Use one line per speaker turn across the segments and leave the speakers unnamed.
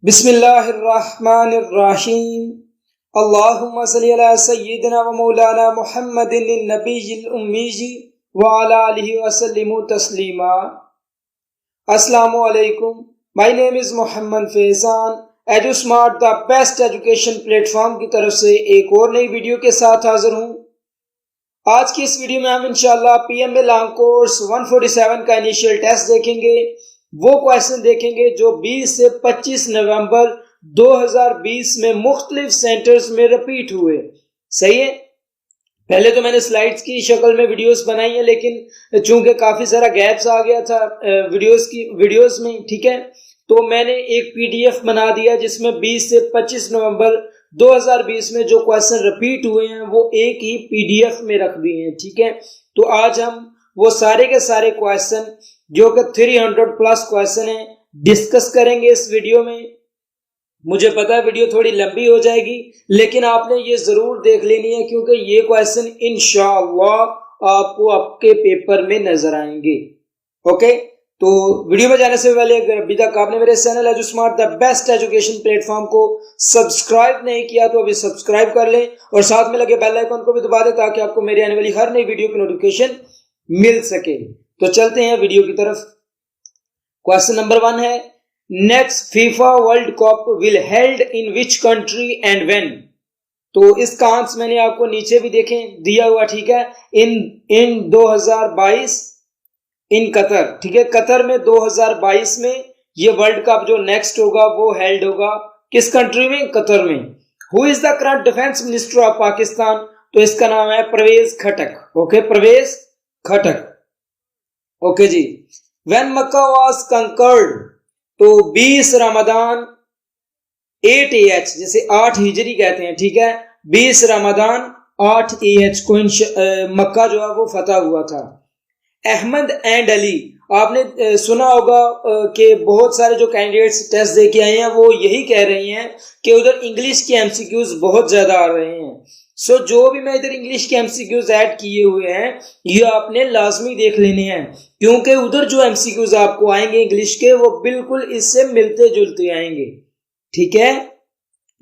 बिस्मिल्लाहिर्रहमानिर्रहीम। अल्लाहुम्मा सल्ली अला सय्यिदिना व मौलाना मुहम्मदिन नबिय्यिल उम्मी व अला आलिहि व सल्लिमु तस्लीमा। अस्सलामु अलैकुम। My name is Mohammad Faizan. Edusmart the best education platform की तरफ से एक और नई वीडियो के साथ हाजिर हूँ। आज की इस वीडियो में हम इंशाअल्लाह पीएमए लॉन्ग कोर्स 147 का इनिशियल टेस्ट देखेंगे। वो क्वेश्चन देखेंगे जो 20 से 25 नवंबर 2020 में मुख्तलिफ सेंटर्स में रिपीट हुए। सही है। पहले तो मैंने स्लाइड्स की शक्ल में वीडियोस बनाई है, लेकिन चूंकि काफी सारा गैप्स आ गया था वीडियोस में, ठीक है, तो मैंने एक पीडीएफ बना दिया जिसमें 20 से 25 नवंबर 2020 में जो क्वेश्चन रिपीट हुए हैं वो एक ही पीडीएफ में रख दिए हैं। ठीक है, तो आज हम वो सारे के सारे क्वेश्चन जो कि 300 प्लस क्वेश्चन है डिस्कस करेंगे इस वीडियो में। मुझे पता है वीडियो थोड़ी लंबी हो जाएगी, लेकिन आपने ये जरूर देख लेनी है क्योंकि ये क्वेश्चन इंशाअल्लाह आपको आपके पेपर में नजर आएंगे। ओके, तो वीडियो में जाने से पहले अगर अभी तक आपने मेरे channel Edusmart the best education platform को सब्सक्राइब नहीं किया तो अभी सब्सक्राइब कर लें और साथ में लगे बेल आइकन को भी दबा दें ताकि आपको मेरी आने वाली हर नई वीडियो की नोटिफिकेशन मिल सके। तो चलते हैं वीडियो की तरफ। क्वेश्चन नंबर 1 है, next FIFA world cup will held in which country and when. तो इसका आंसर मैंने आपको नीचे भी देखें दिया हुआ, ठीक है, इन 2022 इन कतर। ठीक है, कतर में 2022 में ये वर्ल्ड कप जो नेक्स्ट होगा वो हेल्ड होगा किस कंट्री में? कतर में। Who is the current defence minister of Pakistan? तो इसका नाम है परवेज खटक। ओके, परवेज खटक। ओके जी। व्हेन मक्का वाज कंकर्ड, तो 20 रमजान 8 AH, जैसे 8 हिजरी कहते हैं, ठीक है, 20 रमजान 8 AH को मक्का जो है वो फतह हुआ था। अहमद एंड अली, आपने सुना होगा कि बहुत सारे जो कैंडिडेट्स टेस्ट दे के आए हैं वो यही कह रहे हैं कि उधर इंग्लिश के एमसीक्यूज बहुत ज्यादा आ रहे हैं। सो जो भी मैं इधर इंग्लिश के एमसीक्यूज ऐड किए हुए हैं ये आपने लाजमी देख लेने हैं क्योंकि उधर जो एमसीक्यूज आपको आएंगे इंग्लिश के वो बिल्कुल इससे मिलते जुलते आएंगे। ठीक है,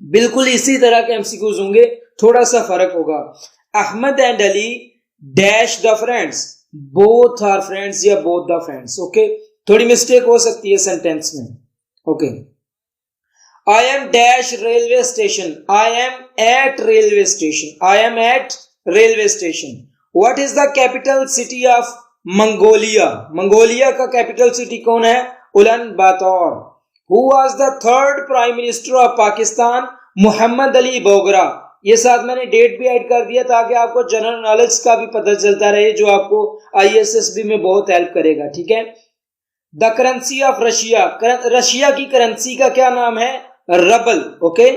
बिल्कुल इसी तरह के एमसीक्यूज होंगे, थोड़ा सा फर्क होगा। Ahmad and Ali dash the friends, both are friends या बोथ द फ्रेंड्स। ओके, थोड़ी मिस्टेक हो सकती है सेंटेंस में। Okay, I am dash railway station. I am at railway station. I am at railway station. What is the capital city of Mongolia? Mongolia का capital city कौन है? उलन बातौर। Who was the third prime minister of Pakistan? Mohammad Ali Bogra. ये साथ मैंने date भी add कर दिया ताकि आपको जनरल नॉलेज का भी पता चलता रहे जो आपको ISSB में बहुत हेल्प करेगा। ठीक है, the currency of Russia, Russia की करेंसी का क्या नाम है? Rouble. Okay,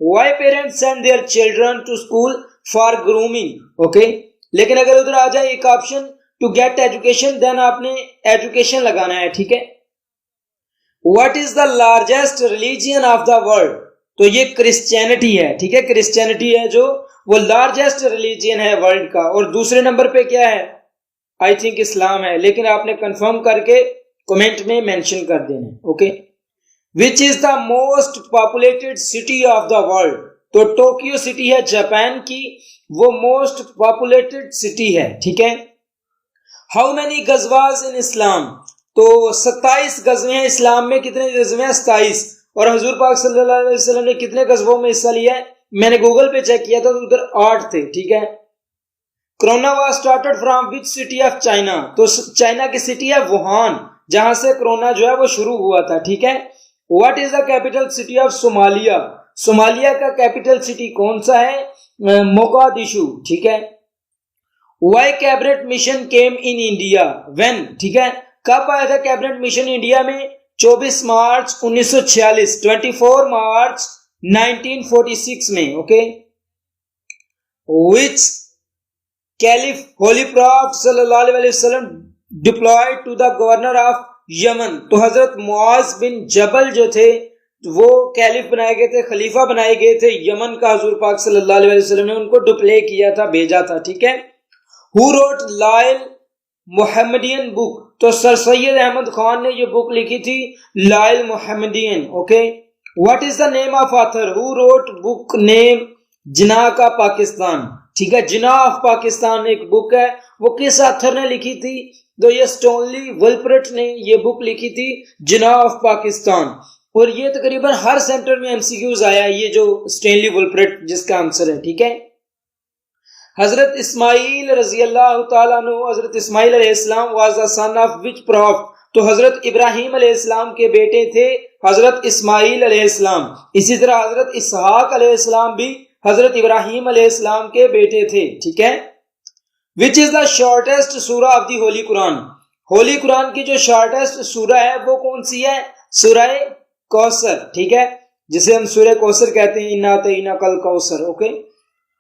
why parents send their children to school for grooming. Okay, लेकिन अगर उधर आ जाए एक option to get education, then आपने एजुकेशन लगाना है। ठीक है, what is the largest religion of the world? तो ये क्रिश्चियनिटी है। ठीक है, क्रिश्चियनिटी है जो वो लार्जेस्ट रिलीजियन है वर्ल्ड का। और दूसरे नंबर पे क्या है? आई थिंक इस्लाम है, लेकिन आपने कंफर्म करके कमेंट में मेंशन कर देना। Okay, which is the most populated city of the world? तो टोक्यो सिटी है जापान की, वो मोस्ट पॉपुलेटेड सिटी है। ठीक है, हाउ मेनी गजवाज इन इस्लाम? तो 27 गजवे हैं इस्लाम में। कितने गजवे हैं? 27। और हजूर पाक सल्लल्लाहु अलैहि वसल्लम ने कितने गजवों में हिस्सा लिया है? मैंने गूगल पे चेक किया था तो उधर 8 थे। ठीक है, corona was started from which city of China? तो चाइना की सिटी है वुहान, जहां से कोरोना जो है वो शुरू हुआ था। ठीक है, what is the capital city of Somalia? Somalia का कैपिटल सिटी कौन सा है? मोगादिशु। ठीक है, why cabinet mission came in India when? ठीक है, कब आया था कैबिनेट मिशन इंडिया में? 24 मार्च 1946, 24 मार्च 1946 में। Okay, which caliph holy prophet सल्लल्लाहु अलैहि वसल्लम deployed to the governor of Yemen? तो हजरत मुआज बिन जबल जो थे वो कैलिफ बनाए गए थे, खलीफा बनाए गए थे यमन का। हजूर पाक सल्लल्लाहु अलैहि वसल्लम ने उनको डिप्ले किया था, भेजा था। ठीक है, who wrote Lyell Mohammedan book? तो सर सैयद अहमद खान ने ये बुक लिखी थी Lyell Mohammedan. Okay, what is the name of author who wrote book name Jinnah का पाकिस्तान? ठीक है, जिनाह ऑफ पाकिस्तान एक बुक है, वो किस ऑथर ने लिखी थी? तो ये स्टोनली वुलप्रेट ने ये बुक लिखी थी, जिनाह ऑफ पाकिस्तान। और ये तकरीबन हर सेंटर में एमसीक्यूज आया है, ये जो स्टोनली वुलप्रेट जिसका आंसर है। ठीक है, हजरत इस्माइल रजी अल्लाह तआला अन्हु, हजरत इस्माइल अलैहिस्सलाम was the son of which prophet? तो हजरत इब्राहिम अलैहिस्सलाम के बेटे थे हजरत इस्माइल अलैहिस्सलाम। इसी तरह हजरत इसहाक अलैहिस्सलाम भी हजरत इब्राहिम अलैहिस्सलाम के बेटे थे। ठीक है, विच इज द शॉर्टेस्ट सूरा of the holy Quran? Holi Quran की जो शॉर्टेस्ट सूरा है वो कौन सी है? सूरह कौसर। ठीक है, जिसे हम सूरह कौसर कहते हैं, इन्ना अतैना कल Kausar. Okay,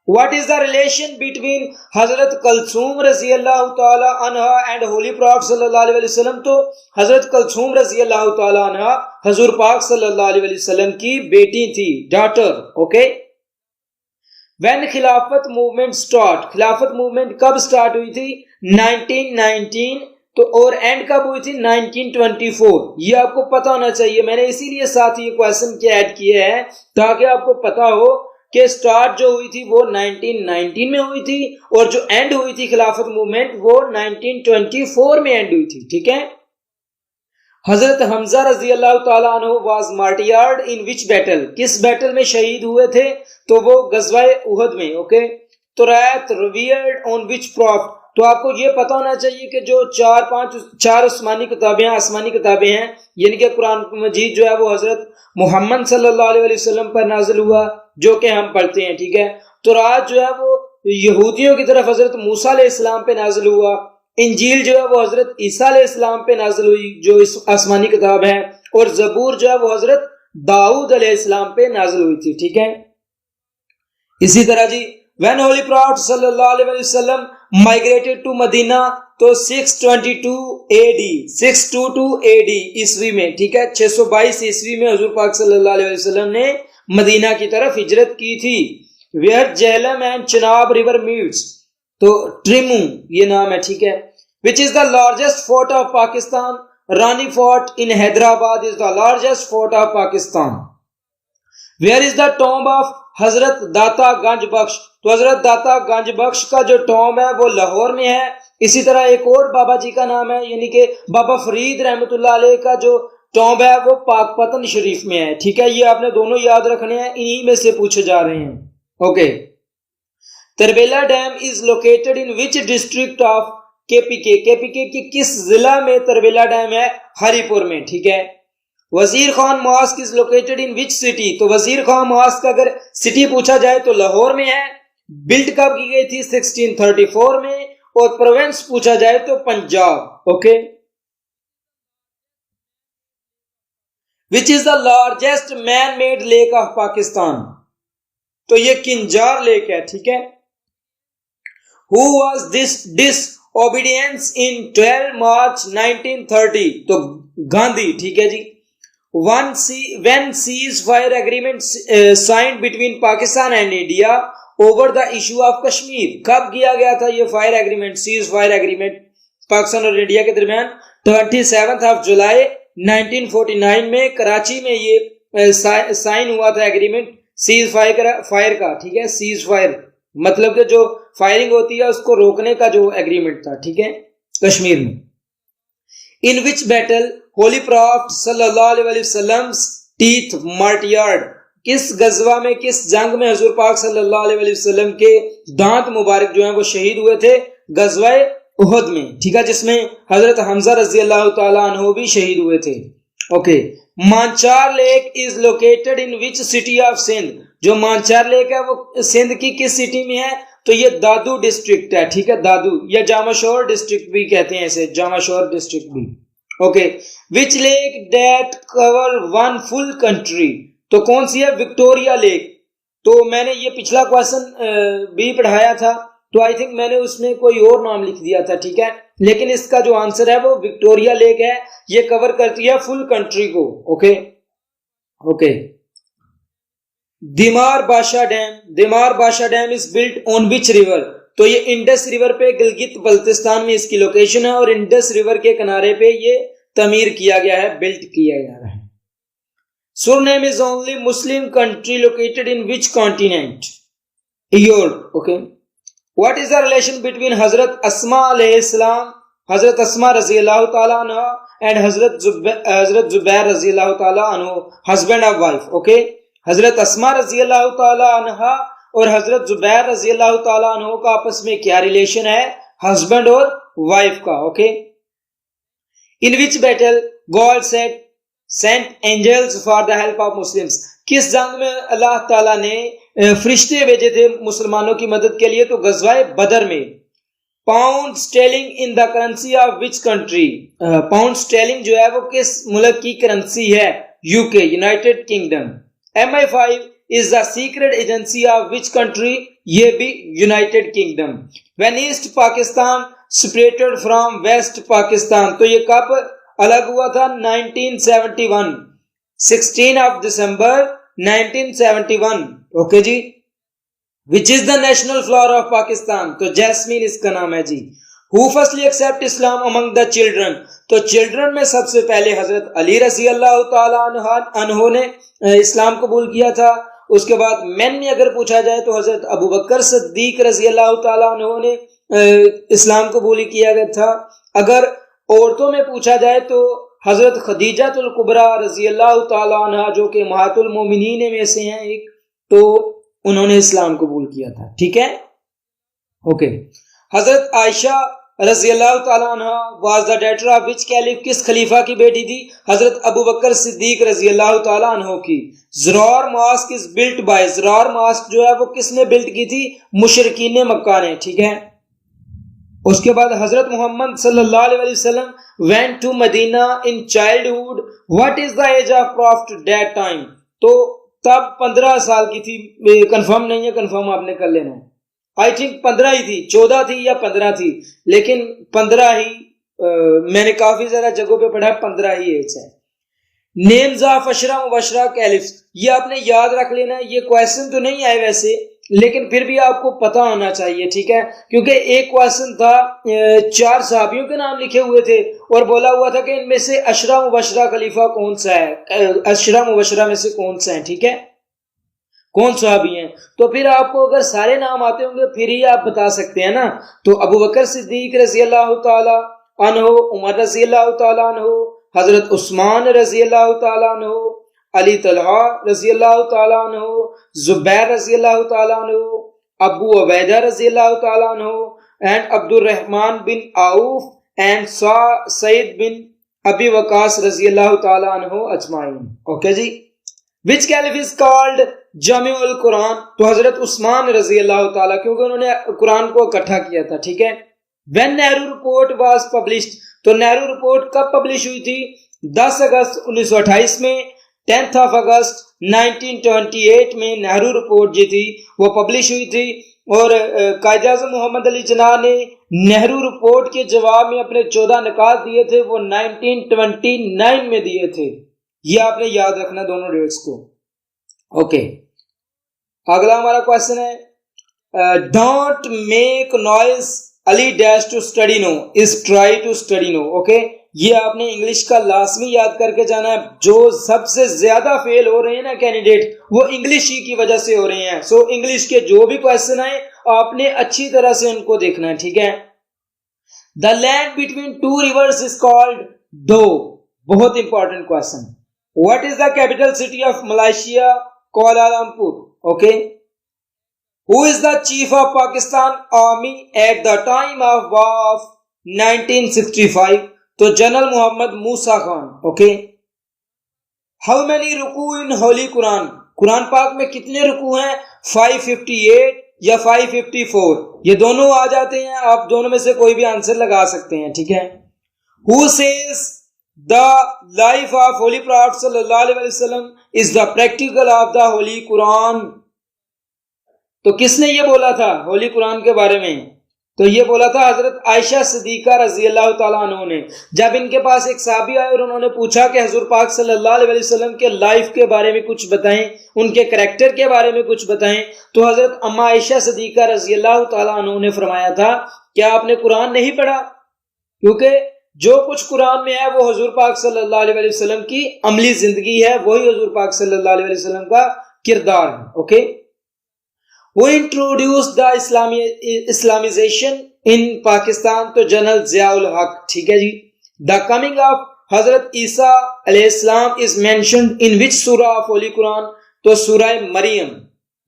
what is the relation between हजरत कलसूम रजी अल्लाह तआला अन्हा एंड होली प्रॉफिट सल्लल्लाहु अलैहि वसल्लम? तो हजरत कलसूम रजी अल्लाह तआला अन्हा हुजूर पाक सल्लल्लाहु अलैहि वसल्लम की बेटी थी, डॉटर। ओके, व्हेन खिलाफत मूवमेंट स्टार्ट? खिलाफत मूवमेंट कब स्टार्ट हुई थी? 1919। तो और एंड कब हुई थी? 1924। ये आपको पता होना चाहिए, मैंने इसीलिए साथ ये क्वेश्चन के ऐड किए हैं ताकि आपको पता हो कि स्टार्ट जो हुई थी वो 1919 में हुई थी और जो एंड हुई थी खिलाफत मूवमेंट वो 1924 में एंड हुई थी। ठीक है, हजरत हमजा रजी अल्लाह तआला अन्हु वाज मार्टियर्ड इन विच बैटल? किस बैटल में शहीद हुए थे? तो वो गज़वाए उहद में। ओके, तो रायत रिवियर्ड ऑन विच प्रॉफिट? तो आपको ये पता होना चाहिए कि जो चार आसमानी किताबें हैं, यानी कि कुरान मजीद जो है वो हजरत मोहम्मद सल्लल्लाहु अलैहि वसल्लम पर नाजिल हुआ, जो कि हम पढ़ते हैं। ठीक है, तो रात जो है वो यहूदियों की तरफ हजरत मूसा अलैहिस्सलाम पे नाजिल हुआ, इंजील जो है वो हजरत ईसा अलैहिस्सलाम पे नाजिल हुई जो इस आसमानी किताब है, और जबूर जो है वो हजरत दाऊद अलैहिस्सलाम पे नाजिल हुई थी। ठीक है, इसी तरह जी व्हेन होली प्रॉफिट सल्लल्लाहु अलैहि वसल्लम माइग्रेटेड टू मदीना? तो 622 AD ईस्वी में। ठीक है, 622 ईस्वी में हुजूर पाक सल्लल्लाहु अलैहि वसल्लम ने मदीना की तरफ हिजरत की थी। Where Jhelum and Chenab river meets? तो ट्रिमू ये नाम है। ठीक है, which is the largest fort of Pakistan? Rani fort in Hyderabad is the largest fort of Pakistan. Where is the tomb of Hazrat Data गंज बख्श? तो हजरत दाता गंज बख्श का जो टॉम्ब है वो लाहौर में है। इसी तरह एक और बाबा जी का नाम है, यानी कि बाबा फरीद रहमतुल्लाह अलैह का जो टॉम्ब है वो पाकपतन शरीफ में है। ठीक है, ये आपने दोनों याद रखने हैं, इन्हीं में से पूछे जा रहे हैं। Okay, Tarbela dam is located in which district of KPK? KPK की किस जिला में तरबेला डैम है? हरिपुर में। ठीक है, Wazir Khan mask is located in which city? तो वजीर खान मॉस्क अगर सिटी पूछा जाए तो लाहौर में है। बिल्ड कब की गई थी? 1634 में। और प्रोविंस पूछा जाए तो Punjab. Okay, which is the largest man made lake of Pakistan? तो ये किंजार लेक है। ठीक है, हु वाज दिस डिसओबीडियंस इन 12 मार्च 1930? तो गांधी। ठीक है जी, when ceasefire agreement signed between Pakistan and India over the issue of Kashmir? कब किया गया था ये fire agreement, cease fire agreement Pakistan और इंडिया के दरमियान? 27 जुलाई 1949 में कराची में ये साइन हुआ था एग्रीमेंट सीज फायर का। ठीक है, सीज फायर मतलब कि जो फायरिंग होती है उसको रोकने का जो एग्रीमेंट था। ठीक है, कश्मीर में। इन विच बैटल होली प्रॉफिट सल्लल्लाहु अलैहि वसल्लम टीथ मार्टियर्ड? किस गजवा में, किस जंग में हुजूर पाक सल्लल्लाहु अलैहि वसल्लम के दांत मुबारक जो हैं वो शहीद हुए थे? गजवा उहद में। ठीक है, जिसमें हजरत हमजा रजी अल्लाह तआला अन्हु भी शहीद हुए थे। Okay, Manchar lake is located in which city of Sindh? जो मानचार लेक है वो सिंध की किस सिटी में है? तो ये दादू डिस्ट्रिक्ट है। ठीक है, दादू या जामाशोर डिस्ट्रिक्ट भी कहते हैं इसे, जामाशोर डिस्ट्रिक्ट भी। Okay, which lake that cover one full country? तो कौन सी है? Victoria lake. तो मैंने ये पिछला क्वेश्चन भी पढ़ाया था, तो आई थिंक मैंने उसमें कोई और नाम लिख दिया था। ठीक है, लेकिन इसका जो आंसर है वो विक्टोरिया लेक है, ये कवर करती है फुल कंट्री को। ओके ओके, दिमार बादशाह dam is built on which river? तो ये इंडस रिवर पे गिलगित बल्तिस्तान में इसकी लोकेशन है और इंडस रिवर के किनारे पे ये तमीर किया गया है, बिल्ट किया गया है। Suriname is only Muslim country located in which continent? Europe. Okay. What is the relation between Hazrat Asma alayhi salam, Hazrat Asma raziyallahu ta'ala anha, and Hazrat Zubair raziyallahu ta'ala anhu, husband and wife? Okay. Hazrat Asma raziyallahu ta'ala anha और Hazrat Zubair raziyallahu ta'ala anhu का आपस में क्या relation है? Husband और wife का. Okay. In which battle God sent angels for the help of Muslims? किस जंग में अल्लाह ताला ने फरिश्ते भेजे थे मुसलमानों की मदद के लिए? तो गज़वाए बदर में. Pound sterling in the currency of which country? Pound sterling जो है वो किस मुल्क की करेंसी है? UK, United Kingdom. MI5 is the secret agency of which country? ये भी United Kingdom. When East Pakistan separated from West Pakistan, तो ये कब अलग हुआ था? 1971, 16 ऑफ दिसंबर 1971. ओके जी. Which is the national flower of Pakistan? तो जैस्मीन इसका नाम है जी. Who firstly accept Islam among the children? तो चिल्ड्रन में सबसे पहले हजरत अली रजी अल्लाह ताला अन्हु ने इस्लाम कबूल किया था. उसके बाद मैन में अगर पूछा जाए तो हजरत अबू बकर सिद्दीक रजी अल्लाह ताला अन्हु ने इस्लाम कबूल किया गया था. अगर औरतों में पूछा जाए तो हजरत खदीजातुल कुबरा रजी अल्लाह ताला अन्हा, जो कि उम्महातुल मोमिनीन में से हैं एक, तो उन्होंने इस्लाम कबूल किया था. ठीक है. ओके. हजरत आयशा रजी अल्लाह ताला अन्हा was the daughter of which caliph? किस खलीफा की बेटी थी? हजरत अबू बकर सिद्दीक रजी अल्लाह ताला अन्हु की. Zirar mosque is built by? Zirar mosque जो है वो किसने बिल्ट की थी? मुशरिकीन मक्का ने. ठीक है. उसके बाद हजरत मोहम्मद सल्लल्लाहु अलैहि वसल्लम went to Medina in childhood. What is the age of prophet that time? तो तब 15 साल की थी. कंफर्म नहीं है, कंफर्म आपने कर लेना है. आई थिंक 15 ही थी, 14 थी या 15 थी, लेकिन 15 ही मैंने काफी ज्यादा जगहों पे पढ़ा, 15 ही एज है. Names of Ashara Mubashra caliphs, ये आपने याद रख लेना. ये क्वेश्चन तो नहीं आए वैसे, लेकिन फिर भी आपको पता होना चाहिए. ठीक है. क्योंकि एक क्वेश्चन था 4 सहाबियों के नाम लिखे हुए थे और बोला हुआ था कि इनमें से अशरा मुबशरा खलीफा कौन सा है, अशरा मुबशरा में से कौन सा है. ठीक है. कौन सहाबी हैं? तो फिर आपको अगर सारे नाम आते होंगे फिर ही आप बता सकते हैं ना. तो अबू बकर सिद्दीक रजी अल्लाह ताला अन्हु, उमर रजी अल्लाह ताला अन्हु, हजरत उस्मान रजी अल्लाह ताला अन्हु, अली तलहा रजी अल्लाह ताला अन्हु, जुबैर रजी अल्लाह ताला अन्हु, अबू उबैदा रजी अल्लाह ताला अन्हु, and Abdur Rahman bin Auf and Saeed bin Abi Waqqas रजी अल्लाह ताला अन्हु अजमाइन. ओके जी. विच कैलिफ इज कॉल्ड जमीउल कुरान? तो हजरत उस्मान रजी अल्लाह ताला, क्योंकि उन्होंने कुरान को इकट्ठा किया था. ठीक है. When Nehru report was published? तो नेहरू रिपोर्ट कब पब्लिश हुई थी? 10 अगस्त 1928 में. 10 अगस्त 1928 में नेहरू रिपोर्ट जो थी वो पब्लिश हुई थी. और कायद आज़म मोहम्मद अली जिन्ना ने नेहरू रिपोर्ट के जवाब में अपने 14 निकात दिए थे, वो 1929 में दिए थे. ये आपने याद रखना दोनों डेट्स को. ओके. अगला हमारा क्वेश्चन है, don't make noise Ali dash to study no is try to study no. Okay. ये आपने इंग्लिश का लाजमी याद करके जाना है. जो सबसे ज्यादा फेल हो रहे हैं ना कैंडिडेट, वो इंग्लिश ही की वजह से हो रहे हैं. सो इंग्लिश के जो भी क्वेश्चन आए आपने अच्छी तरह से उनको देखना है. ठीक है. The land between 2 reverse is called दो. बहुत important question. What is the capital city of Malaysia? Kuala Lumpur. Okay. Who is the chief of Pakistan Army at the time of war of 1965? तो general Mohammad Musa Khan. Okay. How many रुकू in Holy Quran? कुरान पाक में कितने रुकू हैं? 558 या 554, ये दोनों आ जाते हैं. आप दोनों में से कोई भी आंसर लगा सकते हैं. ठीक है. Who says the life of Holy Prophet sallallahu alaihi wasallam is the practical of the Holy Quran? तो किसने ये बोला था होली कुरान के बारे में? तो ये बोला था हजरत आयशा सिद्दीका रजी अल्लाह ताला अन्हा ने. जब इनके पास एक साहबी आए और उन्होंने पूछा कि हुजूर पाक सल्लल्लाहु अलैहि वसल्लम के लाइफ के बारे में कुछ बताएं, उनके कैरेक्टर के बारे में कुछ बताएं, तो हजरत अम्मा आयशा सिद्दीका रजी अल्लाह ताला अन्हा ने फरमाया था, क्या आपने कुरान नहीं पढ़ा? क्योंकि जो कुछ कुरान में है वो हुजूर पाक सल्लल्लाहु अलैहि वसल्लम की अमली जिंदगी है, वही हुजूर पाक सल्लल्लाहु अलैहि वसल्लम का किरदार है। ओके, वो इंट्रोड्यूस द इस्लामिजेशन इन पाकिस्तान, तो जनरल जियाउल हक, ठीक है जी। द कमिंग ऑफ हजरत ईसा अलैहिस्सलाम इज मेंशन्ड इन विच सूरा ऑफ होली कुरान, तो सूरह मरियम,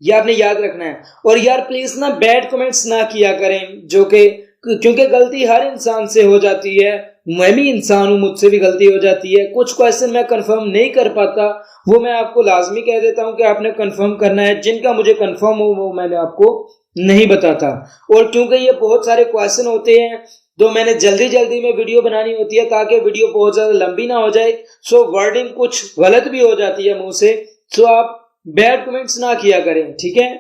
ये आपने याद रखना है। और यार प्लीज ना बैड कमेंट्स ना किया करें, जो कि क्योंकि गलती हर इंसान से हो जाती है, मैं भी इंसान हूं, मुझसे भी गलती हो जाती है। कुछ क्वेश्चन मैं कंफर्म नहीं कर पाता, वो मैं आपको लाजमी कह देता हूं कि आपने कंफर्म करना है। जिनका मुझे कंफर्म हो वो मैंने आपको नहीं बताता। और क्योंकि ये बहुत सारे क्वेश्चन होते हैं तो मैंने जल्दी जल्दी में वीडियो बनानी होती है ताकि वीडियो बहुत ज्यादा लंबी ना हो जाए। सो वर्डिंग कुछ गलत भी हो जाती है मुंह से, सो आप बैड कमेंट्स ना किया करें, ठीक है।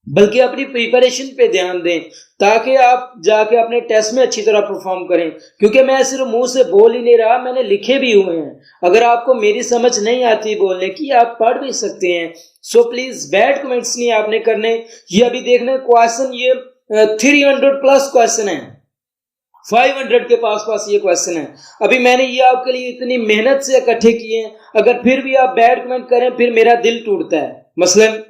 बल्कि अपनी प्रिपरेशन पे ध्यान दें ताकि आप जाके अपने टेस्ट में अच्छी तरह परफॉर्म करें। क्योंकि मैं सिर्फ मुंह से बोल ही नहीं रहा, मैंने लिखे भी हुए हैं। अगर आपको मेरी समझ नहीं आती बोलने की, आप पढ़ भी सकते हैं। सो प्लीज बैड कमेंट्स नहीं आपने करने। ये अभी देखने क्वेश्चन, ये 300 प्लस क्वेश्चन है, 500 के पास ये क्वेश्चन है। अभी मैंने ये आपके लिए इतनी मेहनत से इकट्ठे किए हैं, अगर फिर भी आप बैड कमेंट करें फिर मेरा दिल टूटता है। मसलन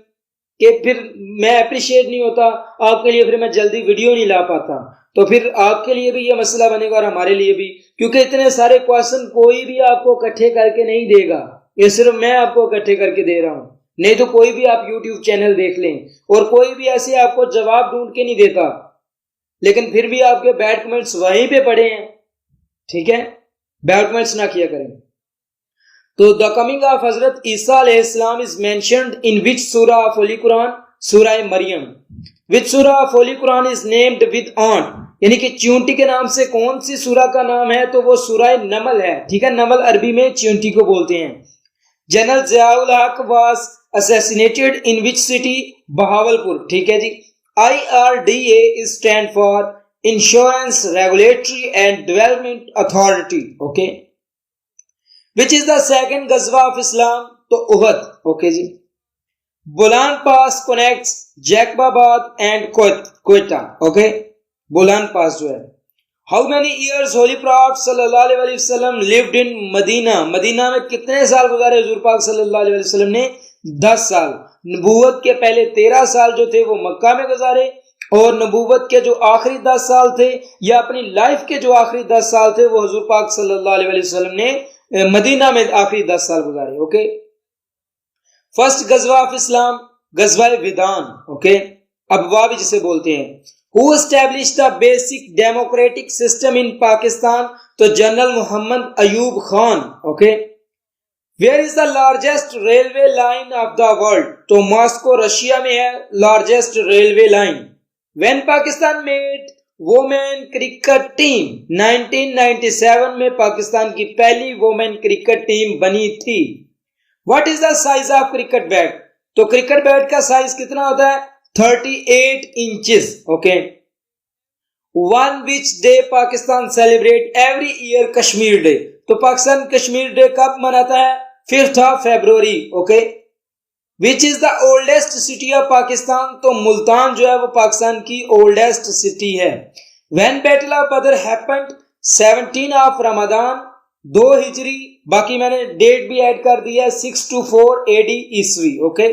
कि फिर मैं अप्रिशिएट नहीं होता आपके लिए, फिर मैं जल्दी वीडियो नहीं ला पाता, तो फिर आपके लिए भी ये मसला बनेगा और हमारे लिए भी। क्योंकि इतने सारे क्वेश्चन कोई भी आपको इकट्ठे करके नहीं देगा, ये सिर्फ मैं आपको इकट्ठे करके दे रहा हूं। नहीं तो कोई भी आप यूट्यूब चैनल देख लें और कोई भी ऐसे आपको जवाब ढूंढ के नहीं देता, लेकिन फिर भी आपके बैड कमेंट्स वहीं पे पड़े हैं, ठीक है। बैड कमेंट्स ना किया करें। तो द कमिंग ऑफ हजरत ईसा अलैहिस्सलाम इज मेंशन्ड इन विच सूरा ऑफ होली कुरान, सूरह मरियम। विच सूरा of Holi Quran is named with on, यानी कि चींटी के नाम से कौन सी सूरा का नाम है, तो वो सूरह नमल है, ठीक है। नमल अरबी में चींटी को बोलते हैं। जनरल जियाउल हक was assassinated in which city, Bahawalpur, ठीक है जी। IRDA is stand for Insurance Regulatory and Development Authority, okay, which is the second गजवा of Islam, तो उहद, ओके जी। Bolan pass connects Jacobabad and Quetta, okay. Bolan pass जो है। How many years Holy Prophet सल्लल्लाहु अलैहि वसल्लम lived in मदीना, मदीना में कितने साल गुजारे हुजूर पाक सल्लल्लाहु अलैहि वसल्लम ने? 10 साल। नबूवत के पहले 13 साल जो थे वो मक्का में गुजारे, और नबूवत के जो आखिरी 10 साल थे या अपनी लाइफ के जो आखिरी 10 साल थे वो हुजूर पाक सल्लल्लाहु अलैहि वसल्लम ने मदीना में आखिरी 10 साल गुजारे, ओके। फर्स्ट गजवा ऑफ इस्लाम, गजवा विदान, ओके, अबवा भी जिसे बोलते हैं। Who established the basic democratic system in Pakistan, तो general Mohammad Ayub Khan, okay. Where is the largest railway line of the world, तो मॉस्को रशिया में है largest railway line। When Pakistan made women cricket team, 1997 में पाकिस्तान की पहली वोमेन क्रिकेट टीम बनी थी। What is the size of cricket bat, तो cricket bat का साइज कितना होता है? 38 inches, okay. One which day Pakistan celebrate every year Kashmir day, तो पाकिस्तान कश्मीर डे कब मनाता है? 5th of February, okay. Which is the oldest city of Pakistan, तो मुल्तान जो है वो पाकिस्तान की oldest city है। When Battle of Badr happened, 17 of Ramadan, 2 हिजरी, बाकी मैंने डेट भी ऐड कर दिया, 624 AD ईस्वी, okay.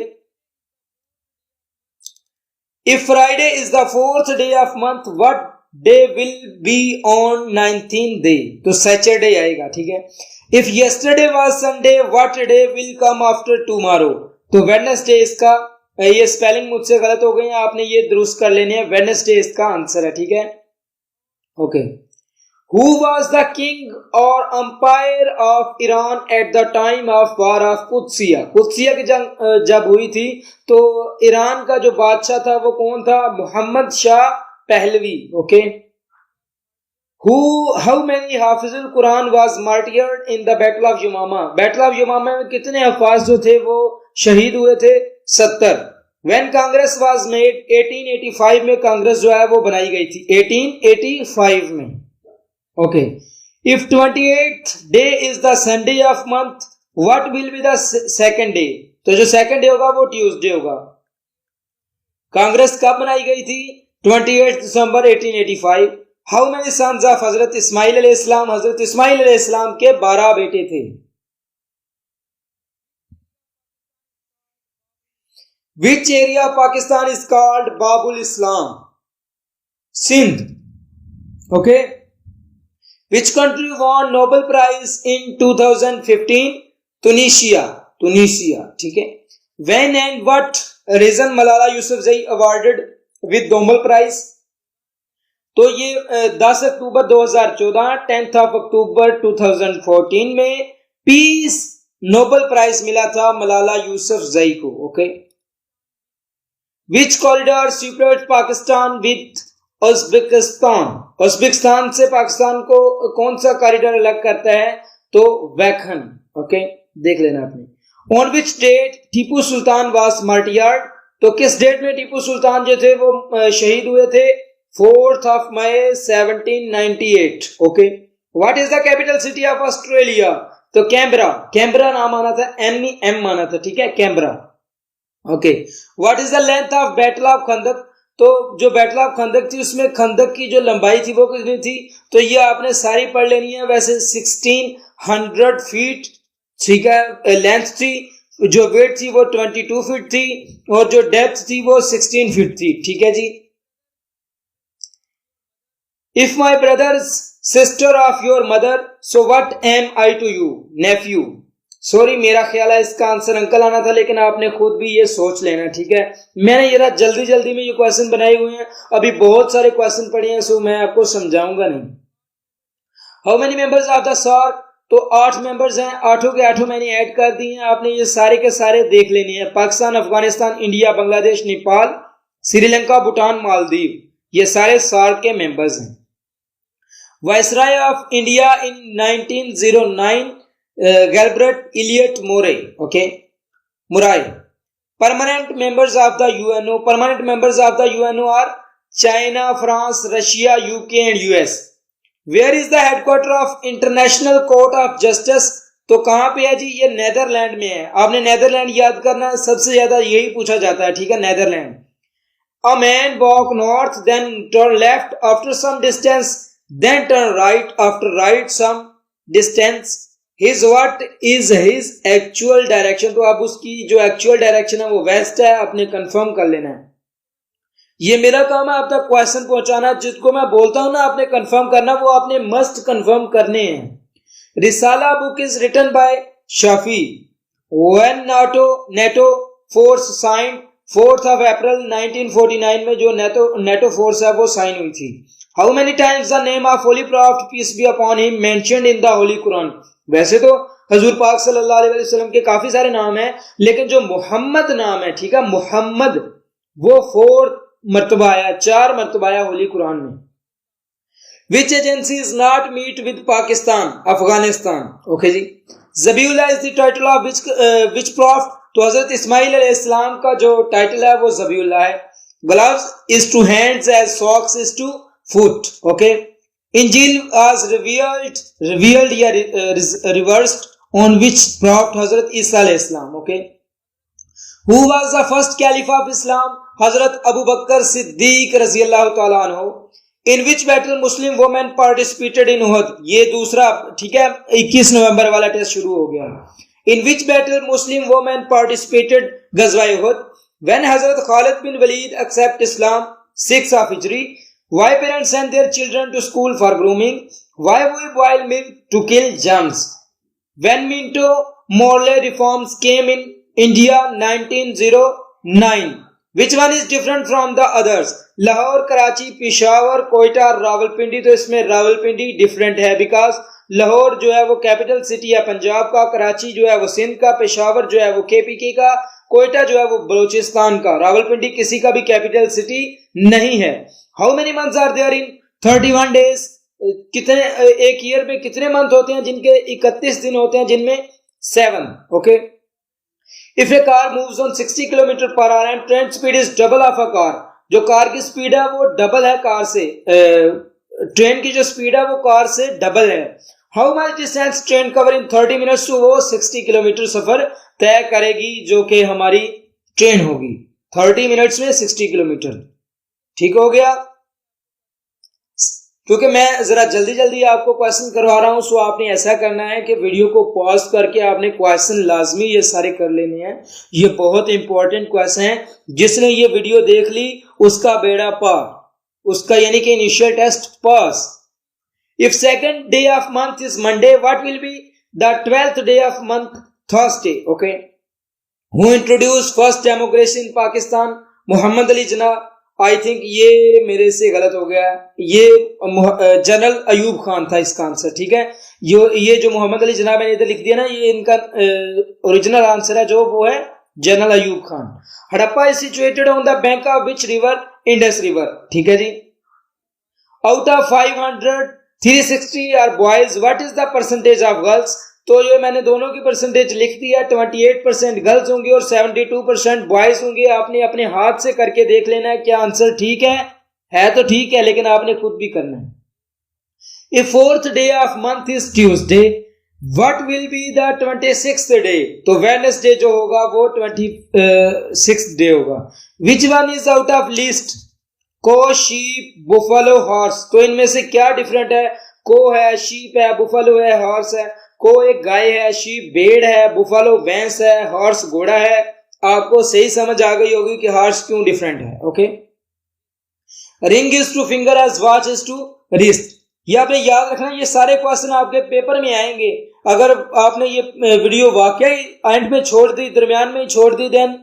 If Friday is the 4th day of month, what day will be on 19th day, तो सैटरडे आएगा, ठीक है। If yesterday was Sunday, what day will come after tomorrow, तो वेडनेसडे इसका, ये स्पेलिंग मुझसे गलत हो गई है, आपने ये दुरुस्त कर लेने हैं। वेडनेसडे इसका आंसर है, ठीक है, okay. Who was the king or empire of Iran at the time of war of कुद्सिया, कुद्सिया की जंग जब हुई थी तो ईरान का जो बादशाह था वो कौन था? Mohammad Shah Pahlavi, okay. How many हाफिजुल Quran was martyred in the battle of Yamama, battle of Yamama में कितने हफाज जो थे वो शहीद हुए थे? 70। When Congress was made, 1885 में कांग्रेस जो है वो बनाई गई थी, 1885 में, okay. If 28th day is the Sunday of month, what will be the second day, तो जो सेकंड डे होगा वो ट्यूसडे होगा। कांग्रेस कब बनाई गई थी? 28 दिसंबर 1885। हाउ मेनी सन्स ऑफ हजरत इस्माइल अलैहिस्सलाम, हजरत इस्माइल अलैहिस्सलाम के 12 बेटे थे। Which area of Pakistan is called Babul Islam? Sindh. Okay. Which country won Nobel prize in 2015? Tunisia, Tunisia, ठीक है। When and what reason Malala Yousafzai awarded with Nobel prize? तो ये 10 अक्टूबर 2014, 10 अक्टूबर 2014 में पीस नोबेल प्राइज मिला था मलाला यूसुफजई को। Okay. Which corridor separates Pakistan with Uzbekistan? Uzbekistan से पाकिस्तान को कौन सा कॉरिडोर अलग करता है? तो वैखन। ओके, देख लेना आपने। On which date Tipu Sultan was martyred? तो किस डेट में टीपू सुल्तान जो थे वो शहीद हुए थे? 4 मई 1798। Okay. What is the capital city of Australia? तो कैम्बरा, कैम्बरा नाम आना था, एम माना था, ठीक है, Canberra. Okay. What is the length of battle of Khandaq? तो जो बैटल ऑफ खंदक थी उसमें खंदक की जो लंबाई थी वो कितनी थी? तो ये आपने सारी पढ़ लेनी है। वैसे 1600 फीट, ठीक है, लेंथ थी। जो वेट थी वो 22 फीट थी और जो डेप्थ थी वो 16 फीट थी, ठीक है जी। If my brothers sister of your mother, so what am I to you? Nephew. Sorry, मेरा ख्याल है इसका आंसर अंकल आना था, लेकिन आपने खुद भी ये सोच लेना, ठीक है। मैंने ये जल्दी जल्दी में ये क्वेश्चन बनाए हुए हैं, अभी बहुत सारे क्वेश्चन पढ़े हैं, सो मैं आपको समझाऊंगा नहीं। How many members of the SAARC? तो 8 मेंबर्स हैं, 8 के 8 मैंने ऐड कर दिए हैं, आपने ये सारे के सारे देख लेने हैं। पाकिस्तान, अफगानिस्तान, इंडिया, बांग्लादेश, नेपाल, श्रीलंका, भूटान, मालदीव, ये सारे सार्क के मेंबर्स हैं। Viceroy of India in 1909, Gilbert Elliot Morley. Okay, मुराय। Permanent members of the UNO, permanent members of the UNO are China, France, Russia, UK and US. Where is the headquarter of international court of justice? तो कहां पे है जी? ये Netherland में है। आपने Netherland याद करना, सबसे ज्यादा यही पूछा जाता है, ठीक है, Netherland. A man walk north, then turn left after some distance, then turn right after right some distance. His what is his actual direction? तो अब उसकी जो एक्चुअल डायरेक्शन है वो वेस्ट है, आपने कंफर्म कर लेना है। ये मेरा काम है आप तक क्वेश्चन पहुंचाना, जिसको मैं बोलता हूं ना आपने कंफर्म करना, वो आपने मस्ट कंफर्म करने हैं। रिसाला book is written by Shafi. When NATO force sign 4 April 1949 में जो नेटो फोर्स है वो साइन हुई थी। How many times the name of holy prophet peace be upon him mentioned in the holy Quran? वैसे तो हजूर पाक सल्लल्लाहु अलैहि वसल्लम के काफी सारे नाम हैं, लेकिन जो मोहम्मद नाम है, ठीक है, मोहम्मद, वो 4 मरतबा आया, 4 मरतबा आया होली कुरान में। Which agency is not meet with Pakistan? Afghanistan. Okay जी। ज़बीउल्लाह is the title of which prophet? तो हजरत इस्माइल अलैहिस्सलाम का जो टाइटल है वो ज़बीउल्लाह है। Gloves is to hands as socks is to foot. Okay. Injil was revealed या रिवर्स्ड ऑन विच प्रॉफिट? हजरत ईसा अलैहिस्सलाम। Okay. Who was the first caliph of Islam? हजरत अबू बकर सिद्दीक रजी अल्लाह तआला अन्हु। In which battle Muslim women participated in Uhud? ये दूसरा, ठीक है, 21 नवंबर वाला टेस्ट शुरू हो गया। In which battle Muslim women participated? गज़वाए उहद। व्हेन हजरत Khalid bin Walid except Islam? 6 हिजरी। Why parents send their children to school for grooming? Why we boil milk to kill germs? When Minto Morley reforms came in India 1909? Which one is different from the others? Lahore, Karachi, Peshawar, Quetta, Rawalpindi. तो इसमें Rawalpindi different है, because Lahore जो है वो capital city है पंजाब का, कराची जो है वो सिंध का, पेशावर जो है वो केपीके का, कोयटा जो है वो बलूचिस्तान का, रावलपिंडी किसी का भी कैपिटल सिटी नहीं है। How many months are there in 31 days? कितने एक ईयर में कितने मंथ होते हैं जिनके 31 दिन होते हैं, जिनमें 7। Okay. If a car moves on 60 km per hour and train speed is double of a car, जो कार की स्पीड है वो डबल है कार से, ट्रेन की जो स्पीड है वो कार से डबल है। How much distance train cover in 30 minutes? टू वो 60 किलोमीटर सफर तय करेगी जो कि हमारी ट्रेन होगी, 30 मिनट्स में 60 किलोमीटर। ठीक हो गया। क्योंकि मैं जरा जल्दी जल्दी आपको क्वेश्चन करवा रहा हूं, सो आपने ऐसा करना है कि वीडियो को पॉज करके आपने क्वेश्चन लाजमी ये सारे कर लेने हैं। ये बहुत इंपॉर्टेंट क्वेश्चन है, जिसने ये वीडियो देख ली उसका बेड़ा पार, उसका यानी कि initial test pass. If second day of month is Monday, what will be the 12th day of month? Thursday. Okay. Who introduce first democracy in Pakistan? Mohammad Ali Jinnah. I think ये मेरे से गलत हो गया, ये जनरल अयूब खान था इसका आंसर। ठीक है, ये जो मोहम्मद अली जिन्ना मैंने इधर लिख दिया ना, ये इनका ओरिजिनल आंसर है जो वो है general Ayub Khan. Harappa is situated on the bank of which river? Indus river. ठीक है जी। Out of 500 360 are boys, what is the percentage of girls? तो ये मैंने दोनों की परसेंटेज लिख दिया, 28% गर्ल्स होंगी और 72% बॉयज होंगे। आपने अपने हाथ से करके देख लेना है क्या आंसर ठीक है तो ठीक है, लेकिन आपने खुद भी करना है। If 4th day of month is Tuesday, what will be the 26th day? तो वेडनेसडे जो होगा वो 26th डे होगा। विच one is out of list? को, शीप, बुफalo, हॉर्स। तो इनमें से क्या डिफरेंट है? को है, शीप है, बुफalo है, हॉर्स है। को एक गाय है, शीप भेड़ है, बुफalo भैंस है, हॉर्स घोड़ा है। आपको सही समझ आ गई होगी कि हॉर्स क्यों डिफरेंट है। Okay. Ring is to finger as watch is to wrist. ये आपने याद रखना, ये सारे क्वेश्चन आपके पेपर में आएंगे। अगर आपने ये वीडियो वाकई एंड में छोड़ दी, दरमियान में ही छोड़ दी, देन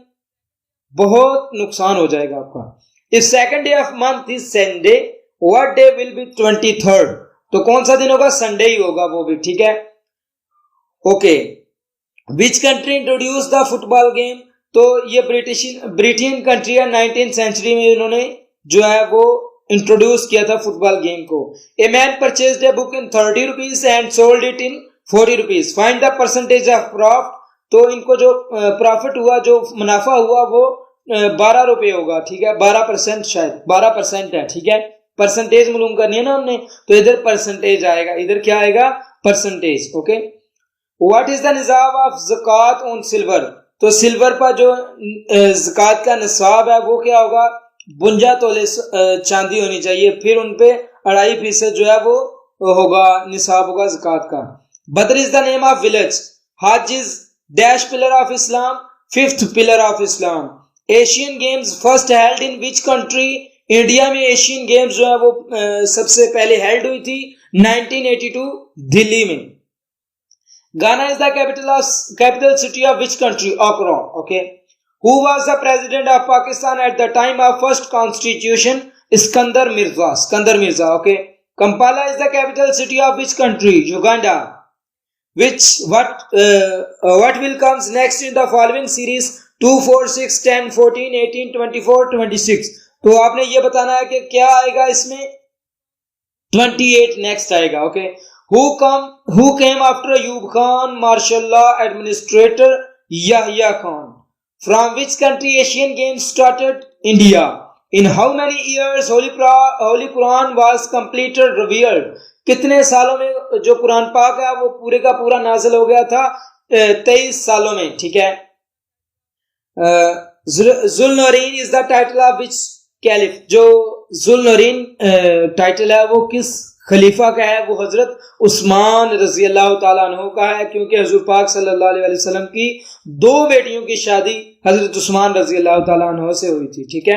बहुत नुकसान हो जाएगा आपका। If second day of month is Sunday, what day will be 23rd? तो कौन सा दिन होगा? संडे ही होगा वो भी। ठीक है। Okay. Which country introduce the football game? तो ये ब्रिटेन कंट्री है, 19th सेंचुरी में इन्होंने जो है वो इंट्रोड्यूस किया था फुटबॉल गेम को। A man purchased a book in 30 rupees and sold it in 40 rupees, find the percentage of profit. तो इनको जो प्रॉफिट हुआ, जो मुनाफा हुआ, वो 12 रुपए होगा। ठीक है, 12%, शायद 12% है। ठीक है, परसेंटेज मालूम करनी है ना हमने, तो इधर परसेंटेज आएगा, इधर क्या आएगा? Percentage. Okay. What is the निसाब ऑफ ज़कात ऑन सिल्वर? तो सिल्वर पर जो ज़कात का निसाब है वो क्या होगा? 52 तोले चांदी होनी चाहिए, फिर उनपे 2.5% जो है वो होगा, निसाब होगा ज़कात का। Badr is the name of village. Hajj is dash pillar of Islam? 5th pillar of Islam. Asian games first held in which country? India में एशियन गेम्स जो है वो सबसे पहले हेल्ड हुई थी 1982 दिल्ली में। Ghana is the capital city of which country? Accra. Okay. Who was the president of Pakistan at the time of first constitution? Iskandar Mirza. Iskandar Mirza. Okay. Kampala is the capital city of which country? Uganda. What will comes next in the following series? 2, 4, 6, 10, 14, 18, 24, 26. तो आपने ये बताना है कि क्या आएगा इसमें? 28 next आएगा। Okay. Who came after Ayub Khan, martial law administrator Yahya Khan? From which country Asian Games started? India. In how many years Holy Quran was completed revealed? कितने सालों में जो कुरान पाक है वो पूरे का पूरा नाजिल हो गया था? 23 सालों में। ठीक है। जुल्नूरैन is the title of which caliph? जो जुल्नूरैन टाइटल है वो किस खलीफा का है? वो हजरत उस्मान रजी अल्लाह ताला अन्हु का है, क्योंकि हुजूर पाक सल्लल्लाहु अलैहि वसल्लम की 2 बेटियों की शादी हजरत उस्मान रजी अल्लाह ताला अन्हु से हुई थी। ठीक है।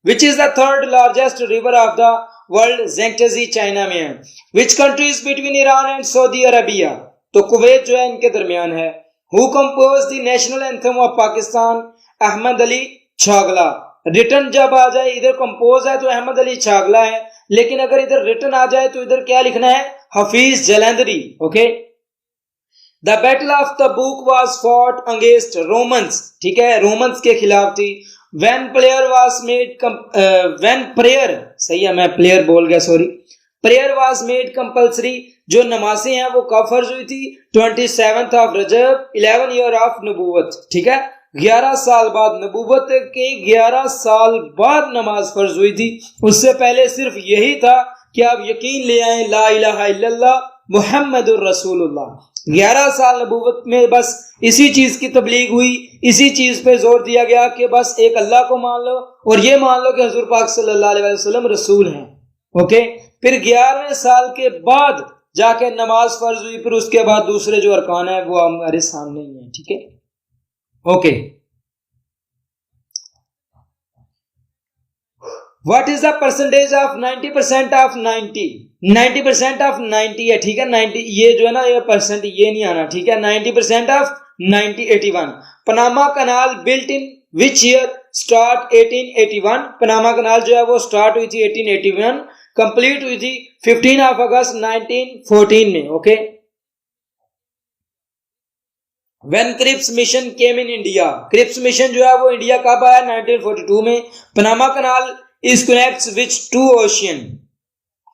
Which is the 3rd largest river of the world? Yangtze China में है। Which country is between Iran and Saudi Arabia? तो कुवैत जो है इनके दरमियान है। Who compose the national anthem of Pakistan? Ahmed Ali Chagla. Return जब आ जाए, इधर कंपोज है तो अहमद अली छागला है, लेकिन अगर इधर रिटर्न आ जाए तो इधर क्या लिखना है? Hafeez Jalandhari. Okay. The battle of तबूक was fought against Romans. ठीक है, रोमन्स के खिलाफ थी। व्हेन प्रेयर वाज मेड सही है, मैं प्लेयर बोल गया, sorry. Prayer was made compulsory. जो नमाजें हैं वो कब फर्ज हुई थी? 27th of Recep, 11 year of नबूवत। ठीक है, 11 साल बाद, नबूवत के 11 साल बाद नमाज फर्ज हुई थी। उससे पहले सिर्फ यही था कि आप यकीन ले आए ला इलाहा इल्लल्लाह मुहम्मदुर रसूलुल्लाह। 11 साल नबूवत में बस इसी चीज की तबलीग हुई, इसी चीज पे जोर दिया गया कि बस एक अल्लाह को मान लो और ये मान लो कि हुजूर पाक सल्लल्लाहु अलैहि वसल्लम रसूल हैं। ओके। फिर 11वें साल के बाद जाके नमाज फर्ज हुई, फिर उसके बाद दूसरे जो अरकान है वो हमारे सामने ही है। ठीक है, okay. What is the percentage of 90% of 90? 90% of 90 है। ठीक है, 90 ये जो है ना, ये परसेंट ये नहीं आना। ठीक है, 90% of 90 81। Panama canal built in which year? Start 1881। Panama canal जो है वो स्टार्ट हुई थी 1881, कंप्लीट हुई थी 15 ऑफ अगस्त 1914 में। Okay. When Cripps mission came in India? Cripps mission जो है वो इंडिया कब आया? 1942 में। Panama canal is connects which two ocean?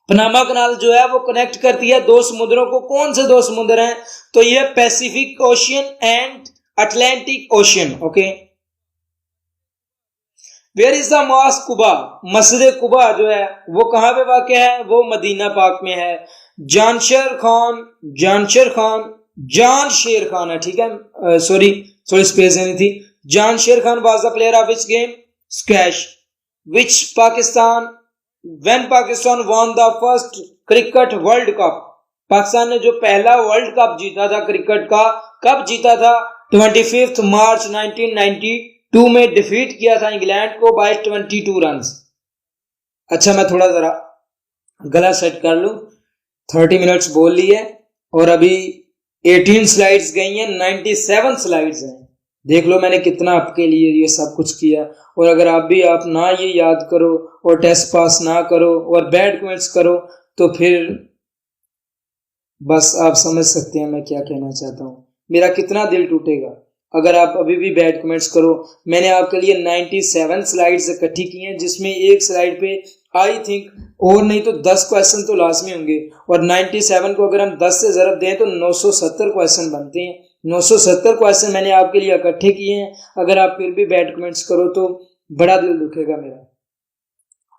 Panama canal जो है वो कनेक्ट करती है दो समुद्रों को। कौन से दो समुद्र हैं? तो ये Pacific ocean and Atlantic ocean. Okay. Where is the mosque Quba? मस्जिद कुबा जो है वो कहां पे वाक़ है? वो मदीना पाक में है। जानशेर खान है। ठीक है, सॉरी स्पेस नहीं थी। Jansher Khan was the player of which game? Squash. Which Pakistan when Pakistan won the first cricket world cup? Pakistan ने जो पहला वर्ल्ड कप जीता था क्रिकेट का, कब जीता था? 25 मार्च 1992 में डिफीट किया था इंग्लैंड को बाय 22 रन्स। अच्छा, मैं थोड़ा जरा गला सेट कर लूं। 30 मिनट्स बोल लिए और अभी 18 स्लाइड्स गई हैं, 97 स्लाइड्स हैं। देख लो मैंने कितना आपके लिए ये सब कुछ किया। और अगर आप ना ये याद करो और टेस्ट पास ना करो और बैड कमेंट्स करो तो फिर बस आप समझ सकते हैं मैं क्या कहना चाहता हूँ। मेरा कितना दिल टूटेगा अगर आप अभी भी बैड कमेंट्स करो। मैंने आपके लिए 97 स्लाइड्स इकट्ठी की हैं, जिसमें एक स्लाइड पे आई थिंक और नहीं तो 10 क्वेश्चन तो लाजमी होंगे, और 97 को अगर हम 10 से ज़रब दें तो 970 क्वेश्चन बनते हैं। 970 क्वेश्चन मैंने आपके लिए इकट्ठे किए हैं। अगर आप फिर भी बैड कमेंट्स करो तो बड़ा दिल दुखेगा मेरा।